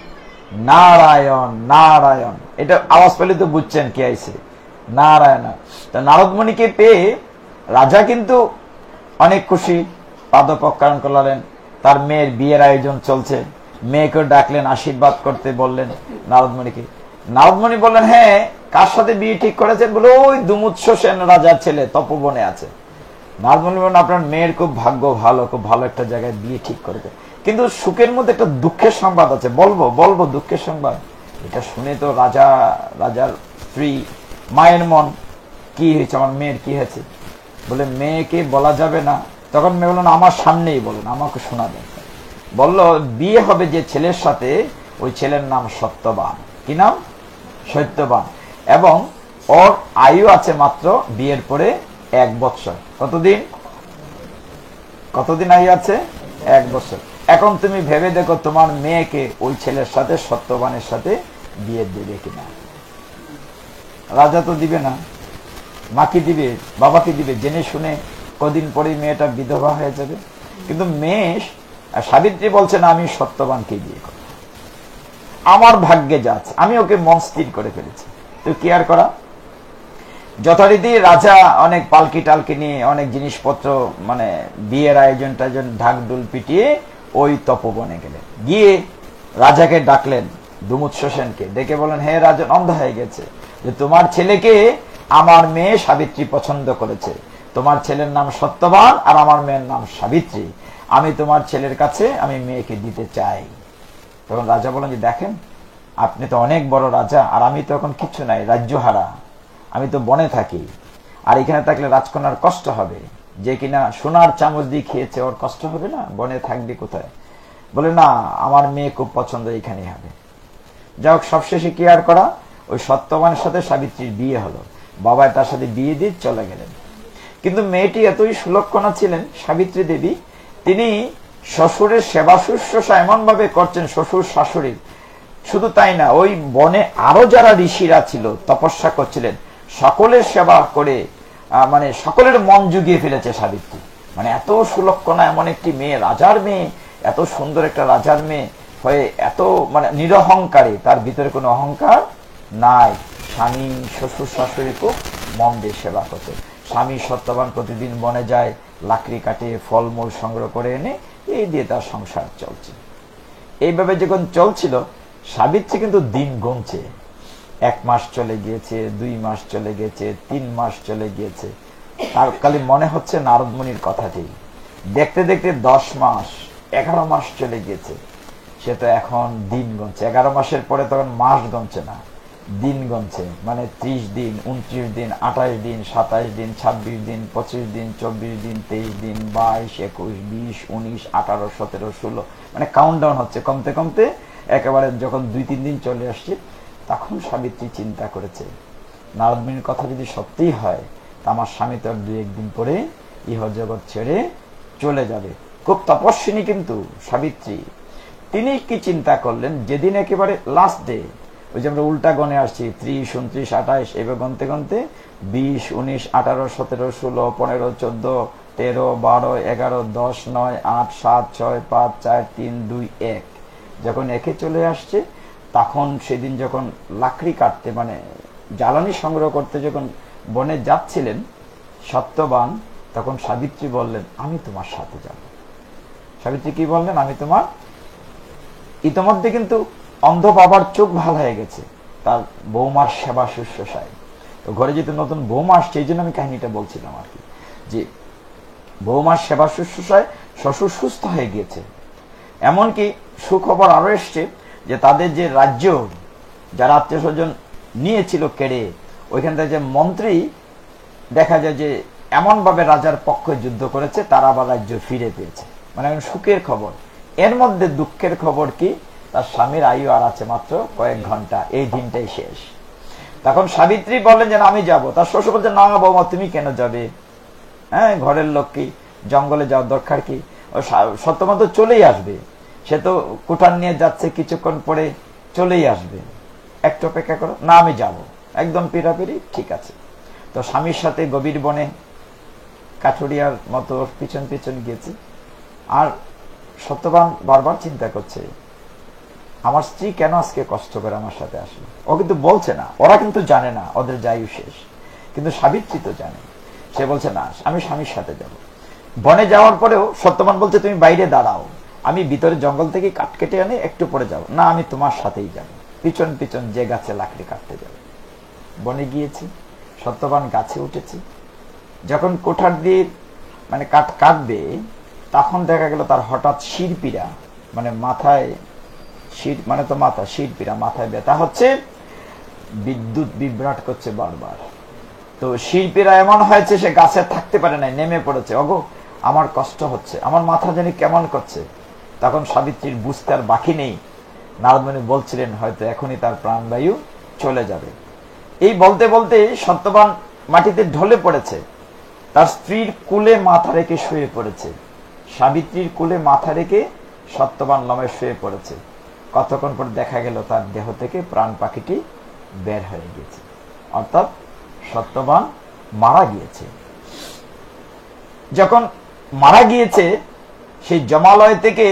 নারায়ণ নারায়ণ, এটা আওয়াজ পেলে তো বুঝছেন কে আইছে, নারায়ণ। তো নারদমণিকে পেয়ে রাজা কিন্তু অনেক খুশি, পাদপক্ষায়ন করলেন। তার মেয়ের বিয়ের আয়োজন চলছে, মেয়েকে ডাকলেন, আশীর্বাদ করতে বললেন নারদমণিকে। নারদমণি বললেন, হ্যাঁ, কার সাথে বিয়ে ঠিক করেছেন? বলে, ওই দুমুৎস সেন রাজার ছেলে, তপোবনে আছে। নারদমণি বলেন, আপনার মেয়ের খুব ভাগ্য ভালো, খুব ভালো একটা জায়গায় বিয়ে ঠিক করেছে, কিন্তু সুখের মধ্যে একটা দুঃখের সংবাদ আছে। বলবো দুঃখের সংবাদ? এটা শুনে তো রাজার স্ত্রী, মায়ের মন, কি হয়েছে, আমার মেয়ের কি হয়েছে? বলে, মেয়েকে বলা যাবে না। তখন মেয়ে বললেন, আমার সামনেই বলেন, আমাকে শোনাবেন। বলল, বিয়ে হবে যে ছেলের সাথে, ওই ছেলের নাম সত্যবান। কি নাম? সত্যবান। এবং ওর আয়ু আছে মাত্র বিয়ের পরে 1 বছর। কতদিন আয়ু আছে? 1 বছর। এখন তুমি ভেবে দেখো, তোমার মেয়েকে ওই ছেলের সাথে, সত্যবানের সাথে বিয়ে দেবে কিনা? রাজা তো দিবে না, মা কি দিবে, বাবা কি দিবে? জেনে শুনে কদিন পরে মেয়েটা বিধবা হয়ে যাবে। কিন্তু মেয়ে সাবিত্রী বলছে, না, আমি সত্যবানকে বিয়ে করব, আমার ভাগ্যে যা আছে, আমি ওকে মন স্থির করে ফেলেছি। তো কি আর করা? যথারীতি রাজা অনেক পালকি টালকি নিয়ে অনেক জিনিসপত্র, মানে বিয়ের আয়োজনটা ঢাকঢোল পিটিয়ে ওই তপোবনে গেলেন। গিয়ে রাজাকে ডাকলেন, দুমুৎস সেনকে ডেকে বলেন, হে রাজন, অন্ধ হয়ে গেছে যে তোমার ছেলেকে আমার মেয়ে সাবিত্রী পছন্দ করেছে, তোমার ছেলের নাম সত্যবান আর আমার মেয়ের নাম সাবিত্রী, আমি তোমার ছেলের কাছে আমি মেয়েকে দিতে চাই। তখন রাজা বলেন যে দেখেন, আপনি তো অনেক বড় রাজা, আর আমি তো এখন কিছু নাই, রাজ্যহারা, আমি তো বনে থাকি, আর এখানে থাকলে রাজকন্যার কষ্ট হবে, যে কিনা সোনার চামচ দিয়ে খেয়েছে, ওর কষ্ট হবে না? বনে থাকবে কোথায়? বলে না, আমার মেয়ে খুব পছন্দ, এখানেই হবে। যাই হোক, সবশেষে কি আর করা, ওই সত্যবানের সাথে সাবিত্রীর বিয়ে হলো। বাবা তার সাথে বিয়ে দিয়ে চলে গেলেন। কিন্তু মেয়েটি এতই সুলক্ষণা ছিলেন, সাবিত্রী দেবী, তিনি শ্বশুরের সেবা শুশ্রূষা এমন ভাবে করছেন, শ্বশুর শাশুড়ির। শুধু তাই না, ওই বনে আরো যারা ঋষিরা ছিল, তপস্যা করছিলেন, সকলের সেবা করে মানে সকলের মন জুগিয়ে ফেলেছে সাবিত্রী। মানে এত সুলক্ষণা এমন একটি মেয়ে, রাজার মেয়ে, এত সুন্দর একটা রাজার মেয়ে হয়ে এত মানে নিরহংকারী, তার ভিতরে কোনো অহংকার নাই। স্বামী শ্বশুর শাশুড়ি খুব মন দিয়ে সেবা করতে। স্বামী সত্যবান প্রতিদিন বনে যায়, লাকড়ি কাটে, ফলমূল সংগ্রহ করে এনে এই দিয়ে তার সংসার চলছে। এইভাবে যখন চলছিল, সাবিত্রী কিন্তু দিন গুনছে। 1 মাস চলে গিয়েছে, 2 মাস চলে গেছে, 3 মাস চলে গিয়েছে। তার খালি মনে হচ্ছে নারদমুনির কথাটি। দেখতে দেখতে 10 মাস, 11 মাস চলে গিয়েছে। সে তো এখন দিন গুনছে। 11 মাসের পরে তখন মাস গুনছে না, দিন গুনছে। মানে 30 দিন, 29 দিন, 28 দিন, 27 দিন, 26 দিন, 25 দিন, 24 দিন, 23 দিন, 22, 21, 20, 19, 18, 17, 16, মানে কাউন্টডাউন হচ্ছে। কমতে কমতে একেবারে যখন 2-3 দিন চলে আসছে, তখন সাবিত্রী চিন্তা করেছে, নারদমুনির কথা যদি সত্যিই হয়, তা আমার স্বামী তো 2-1 দিন পরে ইহজগৎ ছেড়ে চলে যাবে। খুব তপস্বিনী কিন্তু সাবিত্রী। তিনি কি চিন্তা করলেন, যেদিন একেবারে লাস্ট ডে, ওই যে আমরা উল্টা গণে আসছি, 30, 29, 28, এবার গনতে গনতে 20, 19, 18, 17, 16, 15, 14, 13, 12, 11, 10, 9, 8, 7, 6, 5, 4, 3, 2, 1, যখন একে চলে আসছে, তখন সেদিন যখন লাকড়ি কাটতে মানে জ্বালানি সংগ্রহ করতে যখন বনে যাচ্ছিলেন সত্যবান, তখন সাবিত্রী বললেন, আমি তোমার সাথে যাব। সাবিত্রী কি বললেন? আমি তোমার। ইতোমধ্যে কিন্তু অন্ধ বাবার চোখ ভালো হয়ে গেছে তার বৌমার সেবা শুশ্রূষায়। তো ঘরে যেহেতু নতুন বৌমা আসছে, এই জন্য আমি কাহিনীটা বলছিলাম আর কি, যে বৌমার সেবা শুশ্রূষায় শ্বশুর সুস্থ হয়ে গিয়েছে। এমনকি সুখবর আরো এসছে যে তাদের যে রাজ্য, যারা আত্মীয় স্বজন নিয়েছিল কেড়ে, ওইখান থেকে যে মন্ত্রী দেখা যায় যে এমন ভাবে রাজার পক্ষে যুদ্ধ করেছে, তারা আবার রাজ্য ফিরে পেয়েছে। মানে সুখের খবর। এর মধ্যে দুঃখের খবর কি, তার স্বামীর আয়ু আর আছে মাত্র কয়েক ঘন্টা, এই দিনটাই শেষ। তখন সাবিত্রী বললেন যে আমি যাব। তার শ্বশুর বলছেন, না বৌমা তুমি কেন যাবে? হ্যাঁ, ঘরের লোক কি, জঙ্গলে যাওয়ার দরকার কি? ও সত্যবান তো চলেই আসবে, সে তো কুঠার নিয়ে যাচ্ছে, কিছুক্ষণ পরে চলেই আসবে, একটু অপেক্ষা করো। না আমি যাব, একদম পিড়াপিড়ি, ঠিক আছে। তো স্বামীর সাথে গভীর বনে কাঠুরিয়ার মতো পিছন পিছন গিয়েছে। আর সত্যবান বারবার চিন্তা করছে, আমার স্ত্রী কেন আজকে কষ্ট করে আমার সাথে আসলো। ও কিন্তু বলছে না, ওরা কিন্তু জানে না ওদের যায়ু শেষ, কিন্তু সাবিত্রী তো জানে। সে বলছে না, আমি স্বামীর সাথে যাব। বনে যাওয়ার পরেও সত্যবান বলছে, তুমি বাইরে দাঁড়াও, আমি ভিতরে জঙ্গল থেকে কাঠ কেটে আনে, একটু পরে যাব। না, আমি তোমার সাথেই যাব, পিছন পিছন যে গাছে লাকড়ি কাটতে যাব। বনে গিয়েছি, সত্যবান গাছে উঠেছে। যখন কোঠার দিয়ে মানে কাঠ কাটবে, তখন দেখা গেল তার হঠাৎ শিরপীড়া, মানে মাথায় শির, মানে তো মাথা শিরপীড়া, মাথায় ব্যথা হচ্ছে, বিদ্যুৎ বিভ্রাট করছে বারবার। তো শিরপীড়া এমন হয়েছে সে গাছে থাকতে পারে নাই, নেমে পড়েছে। ওগো, আমার কষ্ট হচ্ছে, আমার মাথা জানি কেমন করছে। তখন সাবিত্রীর বুঝতে আর বাকি নেই, নারদমুনি বলছিলেন হয়তো এখনই তার প্রাণবায়ু চলে যাবে। এই বলতে বলতে সত্যবান মাটিতে ঢলে পড়েছে, তার স্ত্রীর কোলে মাথা রেখে শুয়ে পড়েছে। সাবিত্রীর কোলে মাথা রেখে সত্যবান লমে শুয়ে পড়েছে। কতক্ষণ পর দেখা গেল তার দেহ থেকে প্রাণ পাখিটি বের হয়ে গিয়েছে, অর্থাৎ সত্যবান মারা গিয়েছে। যখন মারা গিয়েছে, সেই জমালয় থেকে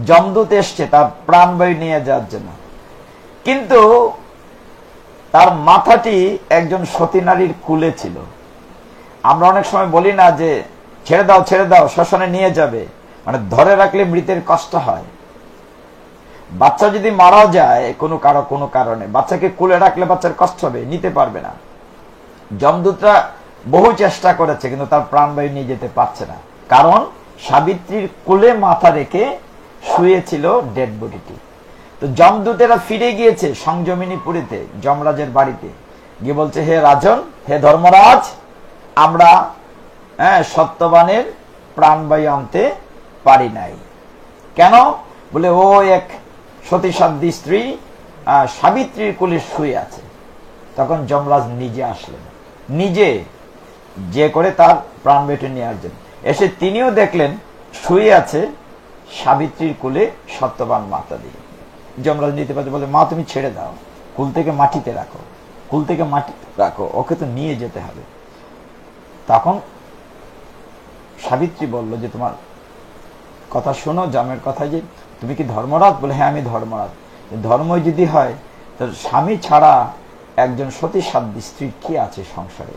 যমদূত এসছে তার প্রাণবায়ু নিয়ে যাওয়ার জন্য। কিন্তু তার মাথাটি একজন সতী নারীর কুলে ছিল। আমরা অনেক সময় বলি না যে ছেড়ে দাও ছেড়ে দাও, শ্মশানে নিয়ে যাবে, মানে ধরে রাখলে মৃতের কষ্ট হয়। বাচ্চা যদি মারা যায় কোনো কারণে, বাচ্চাকে কুলে রাখলে বাচ্চার কষ্ট হবে, নিতে পারবে না। যমদূতরা বহু চেষ্টা করেছে, কিন্তু তার প্রাণবায়ু নিয়ে যেতে পারছে না, কারণ সাবিত্রীর কোলে মাথা রেখে শুয়েছিল ডেড বডিটি। তো যমদূতেরা ফিরে গিয়েছে সংযমিনীপুরীতে, যমরাজের বাড়িতে গিয়ে বলছে, হে রাজন, হে ধর্মরাজ, আমরা সত্যবানের প্রাণবায়ু আনতে পারি নাই। কেন? বলে ও এক সতীসাধ্যী স্ত্রী সাবিত্রীর কোলে শুয়ে আছে। তখন যমরাজ নিজে আসলেন, নিজে যে করে তার প্রাণবায়ুটি নেওয়ার জন্য এসে তিনিও দেখলেন শুয়ে আছে সাবিত্রীর কোলে সত্যবান মাতা দিয়ে। যমরাজ নিতে পারতে বলে, মা তুমি ছেড়ে দাও, কুল থেকে মাটিতে রাখো, কুল থেকে মাটিতে রাখো, ওকে তো নিয়ে যেতে হবে। তখন সাবিত্রী বলল যে তোমার কথা শোনো, জামের কথা, যে তুমি কি ধর্মরাজ? বলে হ্যাঁ আমি ধর্মরাজ। ধর্ম যদি হয় তো স্বামী ছাড়া একজন সতী সাধ্যী স্ত্রী কি আছে সংসারে?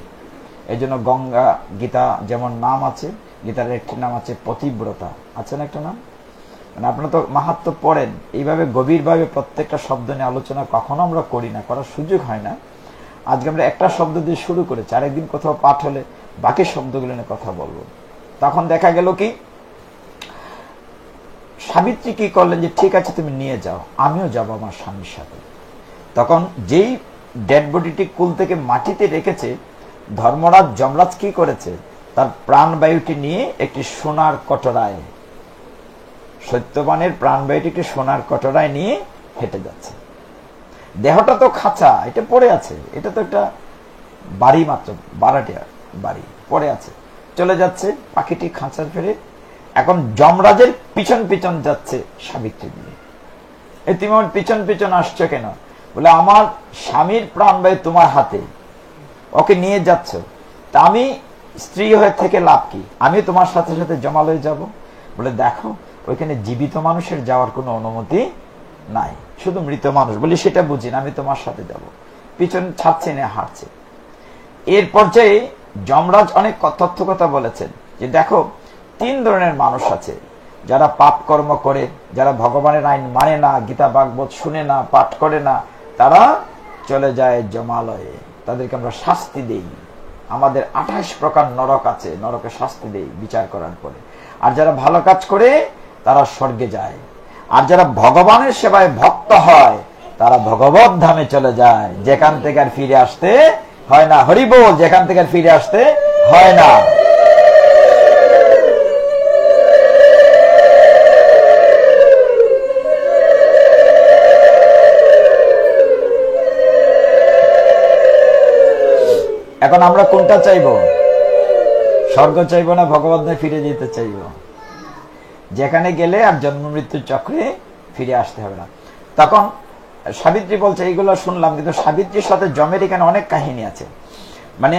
এই জন্য গঙ্গা গীতা যেমন নাম আছে, গীতার একটি নাম আছে পতিব্রতা, আছে না একটা নাম? মানে আপনারা তো মাহাত্ম্য পড়েন, এইভাবে গভীরভাবে প্রত্যেকটা শব্দ নিয়ে আলোচনা কখনো আমরা করি না, করার সুযোগ হয় না। আজকে আমরা একটা শব্দ দিয়ে শুরু করেছি, আরেকদিন কোথাও পাঠ হলে বাকি শব্দগুলো নিয়ে কথা বলবো। তখন দেখা গেল কি সাবিত্রী কি করলেন, যে ঠিক আছে তুমি নিয়ে যাও, আমিও যাবো আমার স্বামীর সাথে। তখন যেই ডেড বডিটি কুল থেকে মাটিতে রেখেছে, ধর্মরাজ যমরাজ কি করেছে, তার প্রাণবায়ুটি নিয়ে একটি সোনার কটরায়, সত্যবানের প্রাণবায়ুটিকে সোনার কটরায় নিয়ে হেঁটে যাচ্ছে। দেহটা তো খাঁচা, এটা পড়ে আছে, এটা তো একটা বাড়ি মাত্র, বারাটিয়া বাড়ি পড়ে আছে, চলে যাচ্ছে পাখিটি খাঁচার ফেরে। এখন যমরাজের পিছন পিছন যাচ্ছে সাবিত্রী দিয়ে। তুমি আমার পিছন পিছন আসছো কেন? বলে আমার স্বামীর প্রাণবায়ু তোমার হাতে, ওকে নিয়ে যাচ্ছ, তা আমি স্ত্রী হয়ে থেকে লাভ কি? আমি তোমার সাথে সাথে জমালয়ে যাব। বলে দেখো ওইখানে জীবিত মানুষের যাওয়ার কোনো অনুমতি নাই, শুধু মৃত মানুষ। বলি সেটা বুঝি না, আমি তোমার সাথে যাব। পিছন ছাড়ছে না, হাঁটছে। এর পর্যায়ে যমরাজ অনেক তথ্য কথা বলেছেন যে দেখো তিন ধরনের মানুষ আছে, যারা পাপ কর্ম করে, যারা ভগবানের আইন মানে না, গীতা ভাগবত শুনে না, পাঠ করে না, তারা চলে যায় জমালয়ে, তাদেরকে আমরা শাস্তি দেই। আমাদের 28 প্রকার নরক আছে, নরকে শাস্তি দেই বিচার করার পরে। আর যারা ভালো কাজ করে তারা স্বর্গে যায়, আর যারা ভগবানের সেবায় ভক্ত হয় তারা ভগবত ধামে চলে যায়, যেখান থেকে আর ফিরে আসতে হয় না। হরি বল, যেখান থেকে আর ফিরে আসতে হয় না। এখন আমরা কোনটা চাইব? স্বর্গ চাইব না ভগবত ধামে ফিরে যেতে চাইব? যেখানে গেলে আর জন্ম মৃত্যুর চক্রে ফিরে আসতে হবে না। তখন সাবিত্রী বলছে এইগুলো শুনলাম, কিন্তু সাবিত্রীর সাথে যমের এখানে অনেক কাহিনী আছে, মানে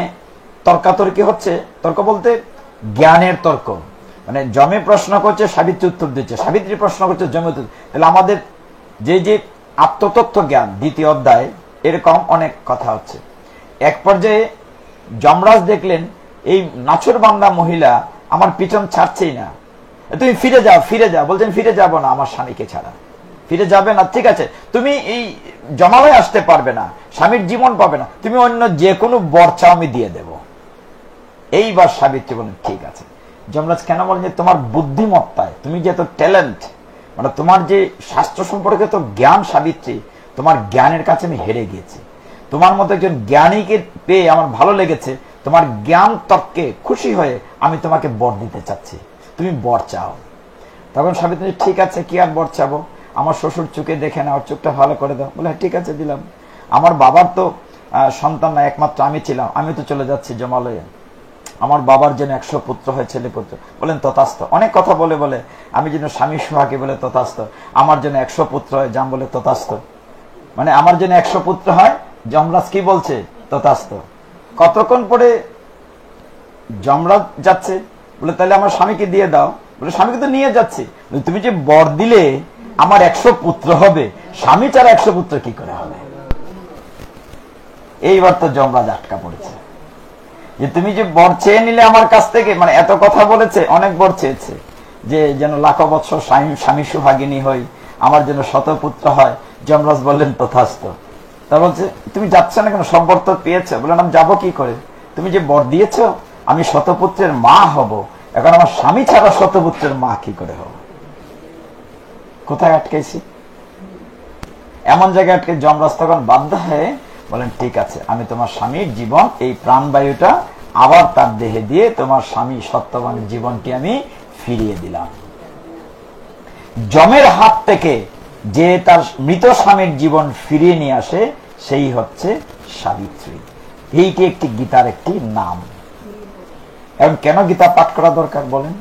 তর্কাতর্কি হচ্ছে। তর্ক বলতে জ্ঞানের তর্ক, মানে যমে প্রশ্ন করছে, সাবিত্রী উত্তর দিচ্ছে, সাবিত্রী প্রশ্ন করছে, যমে উত্তর। তাহলে আমাদের যে যে আত্মতত্ত্ব জ্ঞান দ্বিতীয় অধ্যায়, এরকম অনেক কথা হচ্ছে। এক পর্যায়ে যমরাজ দেখলেন এই নাছরবান্দা মহিলা আমার পিছন ছাড়ছেই না, তুমি ফিরে যাও, ফিরে যাও। বলছেন ফিরে যাব না, আমার স্বামীকে ছাড়া ফিরে যাবে না। ঠিক আছে, তুমি এই জমালয়ে আসতে পারবে না, স্বামীর জীবন পাবে না, তুমি অন্য যে কোনো বর চাও আমি দিয়ে দেব। এইবার সাবিত্রী বলেন ঠিক আছে। যমরাজ কেন বলেন, যে তোমার বুদ্ধিমত্তায়, তুমি যে এত ট্যালেন্ট, মানে তোমার যে শাস্ত্র সম্পর্কে তো জ্ঞান সাবিত্রী, তোমার জ্ঞানের কাছে আমি হেরে গিয়েছি। তোমার মতো একজন জ্ঞানীকে পেয়ে আমার ভালো লেগেছে, তোমার জ্ঞান তর্কে খুশি হয়ে আমি তোমাকে বর দিতে চাচ্ছি, তুমি বর চাও। তখন সাবিত্রী ঠিক আছে, কি আর বর চাবো, আমার শ্বশুর চোখে দেখে না, ওর চোখটা ভালো করে দাও। বলে ঠিক আছে দিলাম। আমার বাবার তো সন্তান না, একমাত্র আমি ছিলাম, আমি তো চলে যাচ্ছি জমালয়ে, আমার বাবার যেন 100 পুত্র হয়, ছেলে পুত্র। বলেন তথাস্ত। অনেক কথা বলে বলে আমি যেন স্বামী সুহাকে বলে তথাস্ত, আমার জন্য 100 পুত্র হয়, জাম বলে তথাস্ত, মানে আমার জন্য 100 পুত্র হয়। যমরাজ কি বলছে? তথাস্ত। কতক্ষণ পরে যমরাজ যাচ্ছে, বলে তাহলে আমার স্বামীকে দিয়ে দাও। বলে স্বামীকে তো নিয়ে যাচ্ছি। তুমি যে বর দিলে আমার 100 পুত্র হবে, স্বামী ছাড়া 100 পুত্র কি করে হবে? এইবার তো যমরাজ আটকা পড়েছে, যে তুমি যে বর চেয়ে নিলে আমার কাছ থেকে, মানে এত কথা বলেছে, অনেক বর চেয়েছে, যে যেন লাখো বৎসর স্বামী সুহাগিনী হই, আমার জন্য 100 পুত্র হয়। যমরাজ বললেন তথাস্ত। তা বলছে তুমি যাচ্ছ না কেন, সব বর তো পেয়েছে। বললেন আমি যাবো কি করে? তুমি যে বর দিয়েছ আমি শতপুত্রের মা হব, এখন আমার স্বামী ছাড়া শতপুত্রের মা কি করে হব? কোথায় আটকেছি? এমন জায়গায় আটকে যমরাজ তখন বাধ্য হয়ে বলেন, ঠিক আছে, আমি তোমার স্বামীর জীবন, এই প্রাণবায়ুটা আবার তার দেহে দিয়ে তোমার স্বামী সত্যবানের জীবনটি আমি ফিরিয়ে দিলাম। যমের হাত থেকে যে তার মৃত স্বামীর জীবন ফিরিয়ে নিয়ে আসে সেই হচ্ছে সাবিত্রী। এইটি একটি গীতার একটি নাম। এবং কেন গীতা পাঠ করা দরকার বলেন?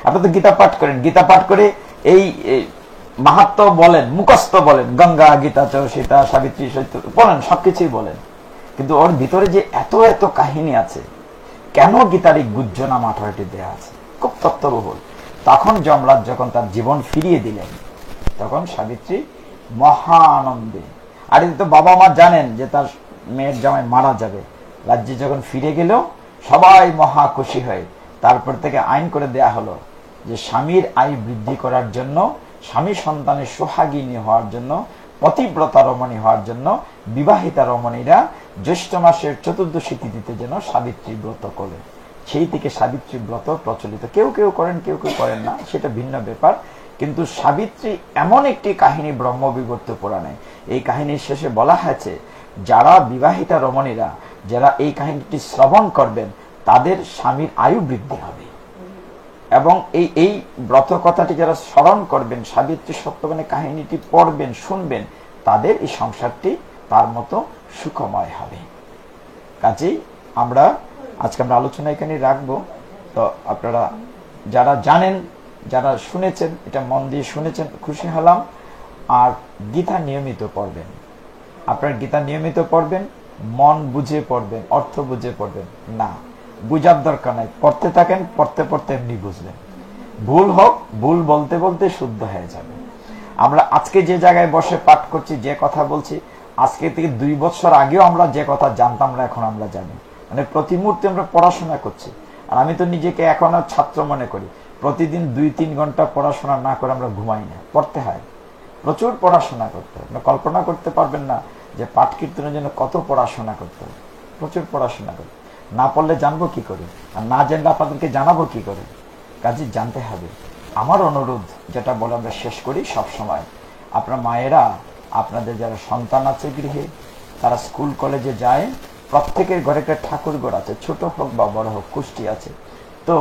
আপনি তো গীতা পাঠ করেন, গীতা পাঠ করে এই মাহাত্ম্য বলেন, মুখস্থ বলেন, গঙ্গা, গীতা, সীতা, সাবিত্রী, সত্য বলেন, সবকিছুই বলেন, কিন্তু ওর ভিতরে যে এত এত কাহিনী আছে, কেন গীতার এই গুজ্জ নাম 18টি দেয়া আছে, খুব তত্ত্ববহুল। তখন যমরাজ যখন তার জীবন ফিরিয়ে দিলেন, তখন সাবিত্রী মহা আনন্দে, আর তো বাবা মা জানেন যে তার মেয়ের জামাই মারা যাবে, রাজ্যে যখন ফিরে গেল সবাই মহা খুশি হয়ে তারপর থেকে আইন করে দেয়া হলো যে স্বামীর আয়ু বৃদ্ধি করার জন্য, স্বামী সন্তানের সোহাগিনী হওয়ার জন্য, পতিব্রতা রমণী হওয়ার জন্য বিবাহিতা রমণীরা জ্যৈষ্ঠ মাসের চতুর্দশী তিথিতে যেন সাবিত্রী ব্রত করে। সেই থেকে সাবিত্রী ব্রত প্রচলিত। কেউ কেউ করেন, কেউ কেউ করেন না, সেটা ভিন্ন ব্যাপার। কিন্তু সাবিত্রী এমন একটি কাহিনী ব্রহ্মবিবর্ত পুরাণে, এই কাহিনীর শেষে বলা হয়েছে যারা বিবাহিতা রমণীরা যারা এই কাহিনীটি শ্রবণ করবেন তাদের স্বামীর আয়ু বৃদ্ধি হবে, এবং এই ব্রত কথাটি যারা স্মরণ করবেন, সাবিত্রী সত্যবানের কাহিনীটি পড়বেন, শুনবেন, তাদের এই সংসারটি তার মতো সুখময় হবে। কাজেই আজকে আমরা আলোচনা এখানে রাখবো। তো আপনারা যারা জানেন, যারা শুনেছেন, এটা মন দিয়ে শুনেছেন, খুশি হলাম। আর গীতা নিয়মিত পড়বেন, আপনার গীতা নিয়মিত পড়বেন, মন বুঝে পড়বেন, অর্থ বুঝে পড়বেন না, বুঝার দরকার নাই, পড়তে থাকেন, পড়তে পড়তে এমনি বুঝলেন। ভুল হোক, ভুল বলতে বলতে শুদ্ধ হয়ে যাবে। আমরা আজকে যে জায়গায় বসে পাঠ করছি, যে কথা বলছি, আজকে থেকে 2 বছর আগেও আমরা যে কথা জানতাম না এখন আমরা জানি। মানে প্রতি মুহূর্তে আমরা পড়াশোনা করছি। আর আমি তো নিজেকে এখনো ছাত্র মনে করি। প্রতিদিন 2-3 ঘন্টা পড়াশোনা না করে আমরা ঘুমাই না, পড়তে হয়, প্রচুর পড়াশোনা করতে হয়। আপনি কল্পনা করতে পারবেন না যে পাঠ কীর্তনের জন্য কত পড়াশোনা করতে হবে, প্রচুর পড়াশোনা করতে। না পড়লে জানবো কি করে, আর না জানলে আপনাদেরকে জানাবো কি করে? কাজে জানতে হবে। আমার অনুরোধ যেটা বলে আমরা শেষ করি সব সময়, আপনার মায়েরা, আপনাদের যারা সন্তান আছে গৃহে, তারা স্কুল কলেজে যায়, প্রত্যেকের ঘরে একটা ঠাকুর ঘর আছে, ছোট হোক বা বড় হোক, কুষ্টি আছে। তো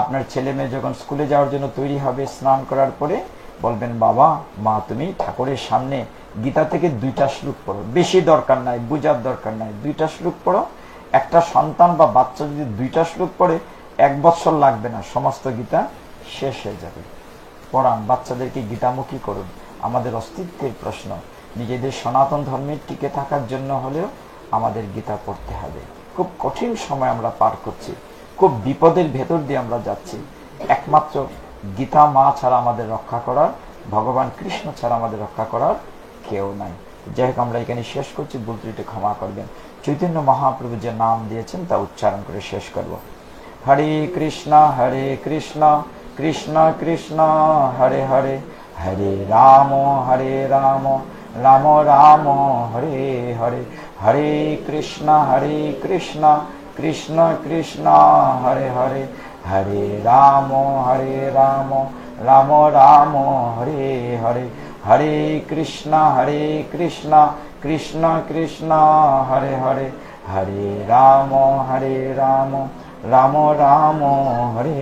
আপনার ছেলে মেয়ে যখন স্কুলে যাওয়ার জন্য তৈরি হবে, স্নান করার পরে বলবেন, বাবা মা তুমি ঠাকুরের সামনে গীতা থেকে 2টা শ্লোক পড়ো, বেশি দরকার নাই, বুঝার দরকার নাই, 2টা শ্লোক পড়ো। একটা সন্তান বা বাচ্চা যদি 2টা শ্লোক পড়ে 1 বছর লাগবে না, সমস্ত গীতা শেষ হয়ে যাবে। পড়ান, বাচ্চাদেরকে গীতামুখী করুন। আমাদের অস্তিত্বের প্রশ্ন, নিজেদের সনাতন ধর্মের টিকে থাকার জন্য হলেও আমাদের গীতা পড়তে হবে। খুব কঠিন সময় আমরা পার করছি, খুব বিপদের ভেতর দিয়ে আমরা যাচ্ছি। একমাত্র গীতা মা ছাড়া আমাদের রক্ষা করার, ভগবান কৃষ্ণ ছাড়া আমাদের রক্ষা করার কেউ নাই। যাই হোক, আমরা এখানে শেষ করছি, ভুল ত্রুটি ক্ষমা করবেন। চৈতন্য মহাপ্রভু যে নাম দিয়েছেন তা উচ্চারণ করে শেষ করব। হরে কৃষ্ণ কৃষ্ণ কৃষ্ণ হরে হরে, হরে রাম রাম রাম হরে হরে, হরে কৃষ্ণ কৃষ্ণ কৃষ্ণ হরে হরে, হরে রাম রাম রাম হরে হরে, হরে কৃষ্ণ কৃষ্ণ কৃষ্ণ হরে হরে, হরে রাম রাম রাম হরে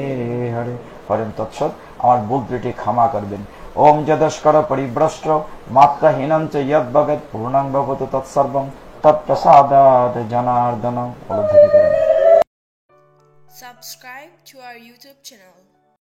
হরে। হরেন তৎসৎ। আমার ভুল ত্রুটি ক্ষমা করবেন। ওম যদস্কর পরিভ্রষ্ট মাত্রাহীনং চ যদ ভবেৎ পূর্ণং ভবতু তৎসর্বং তৎপ্রসাদাৎ Janardan. Subscribe to our YouTube channel.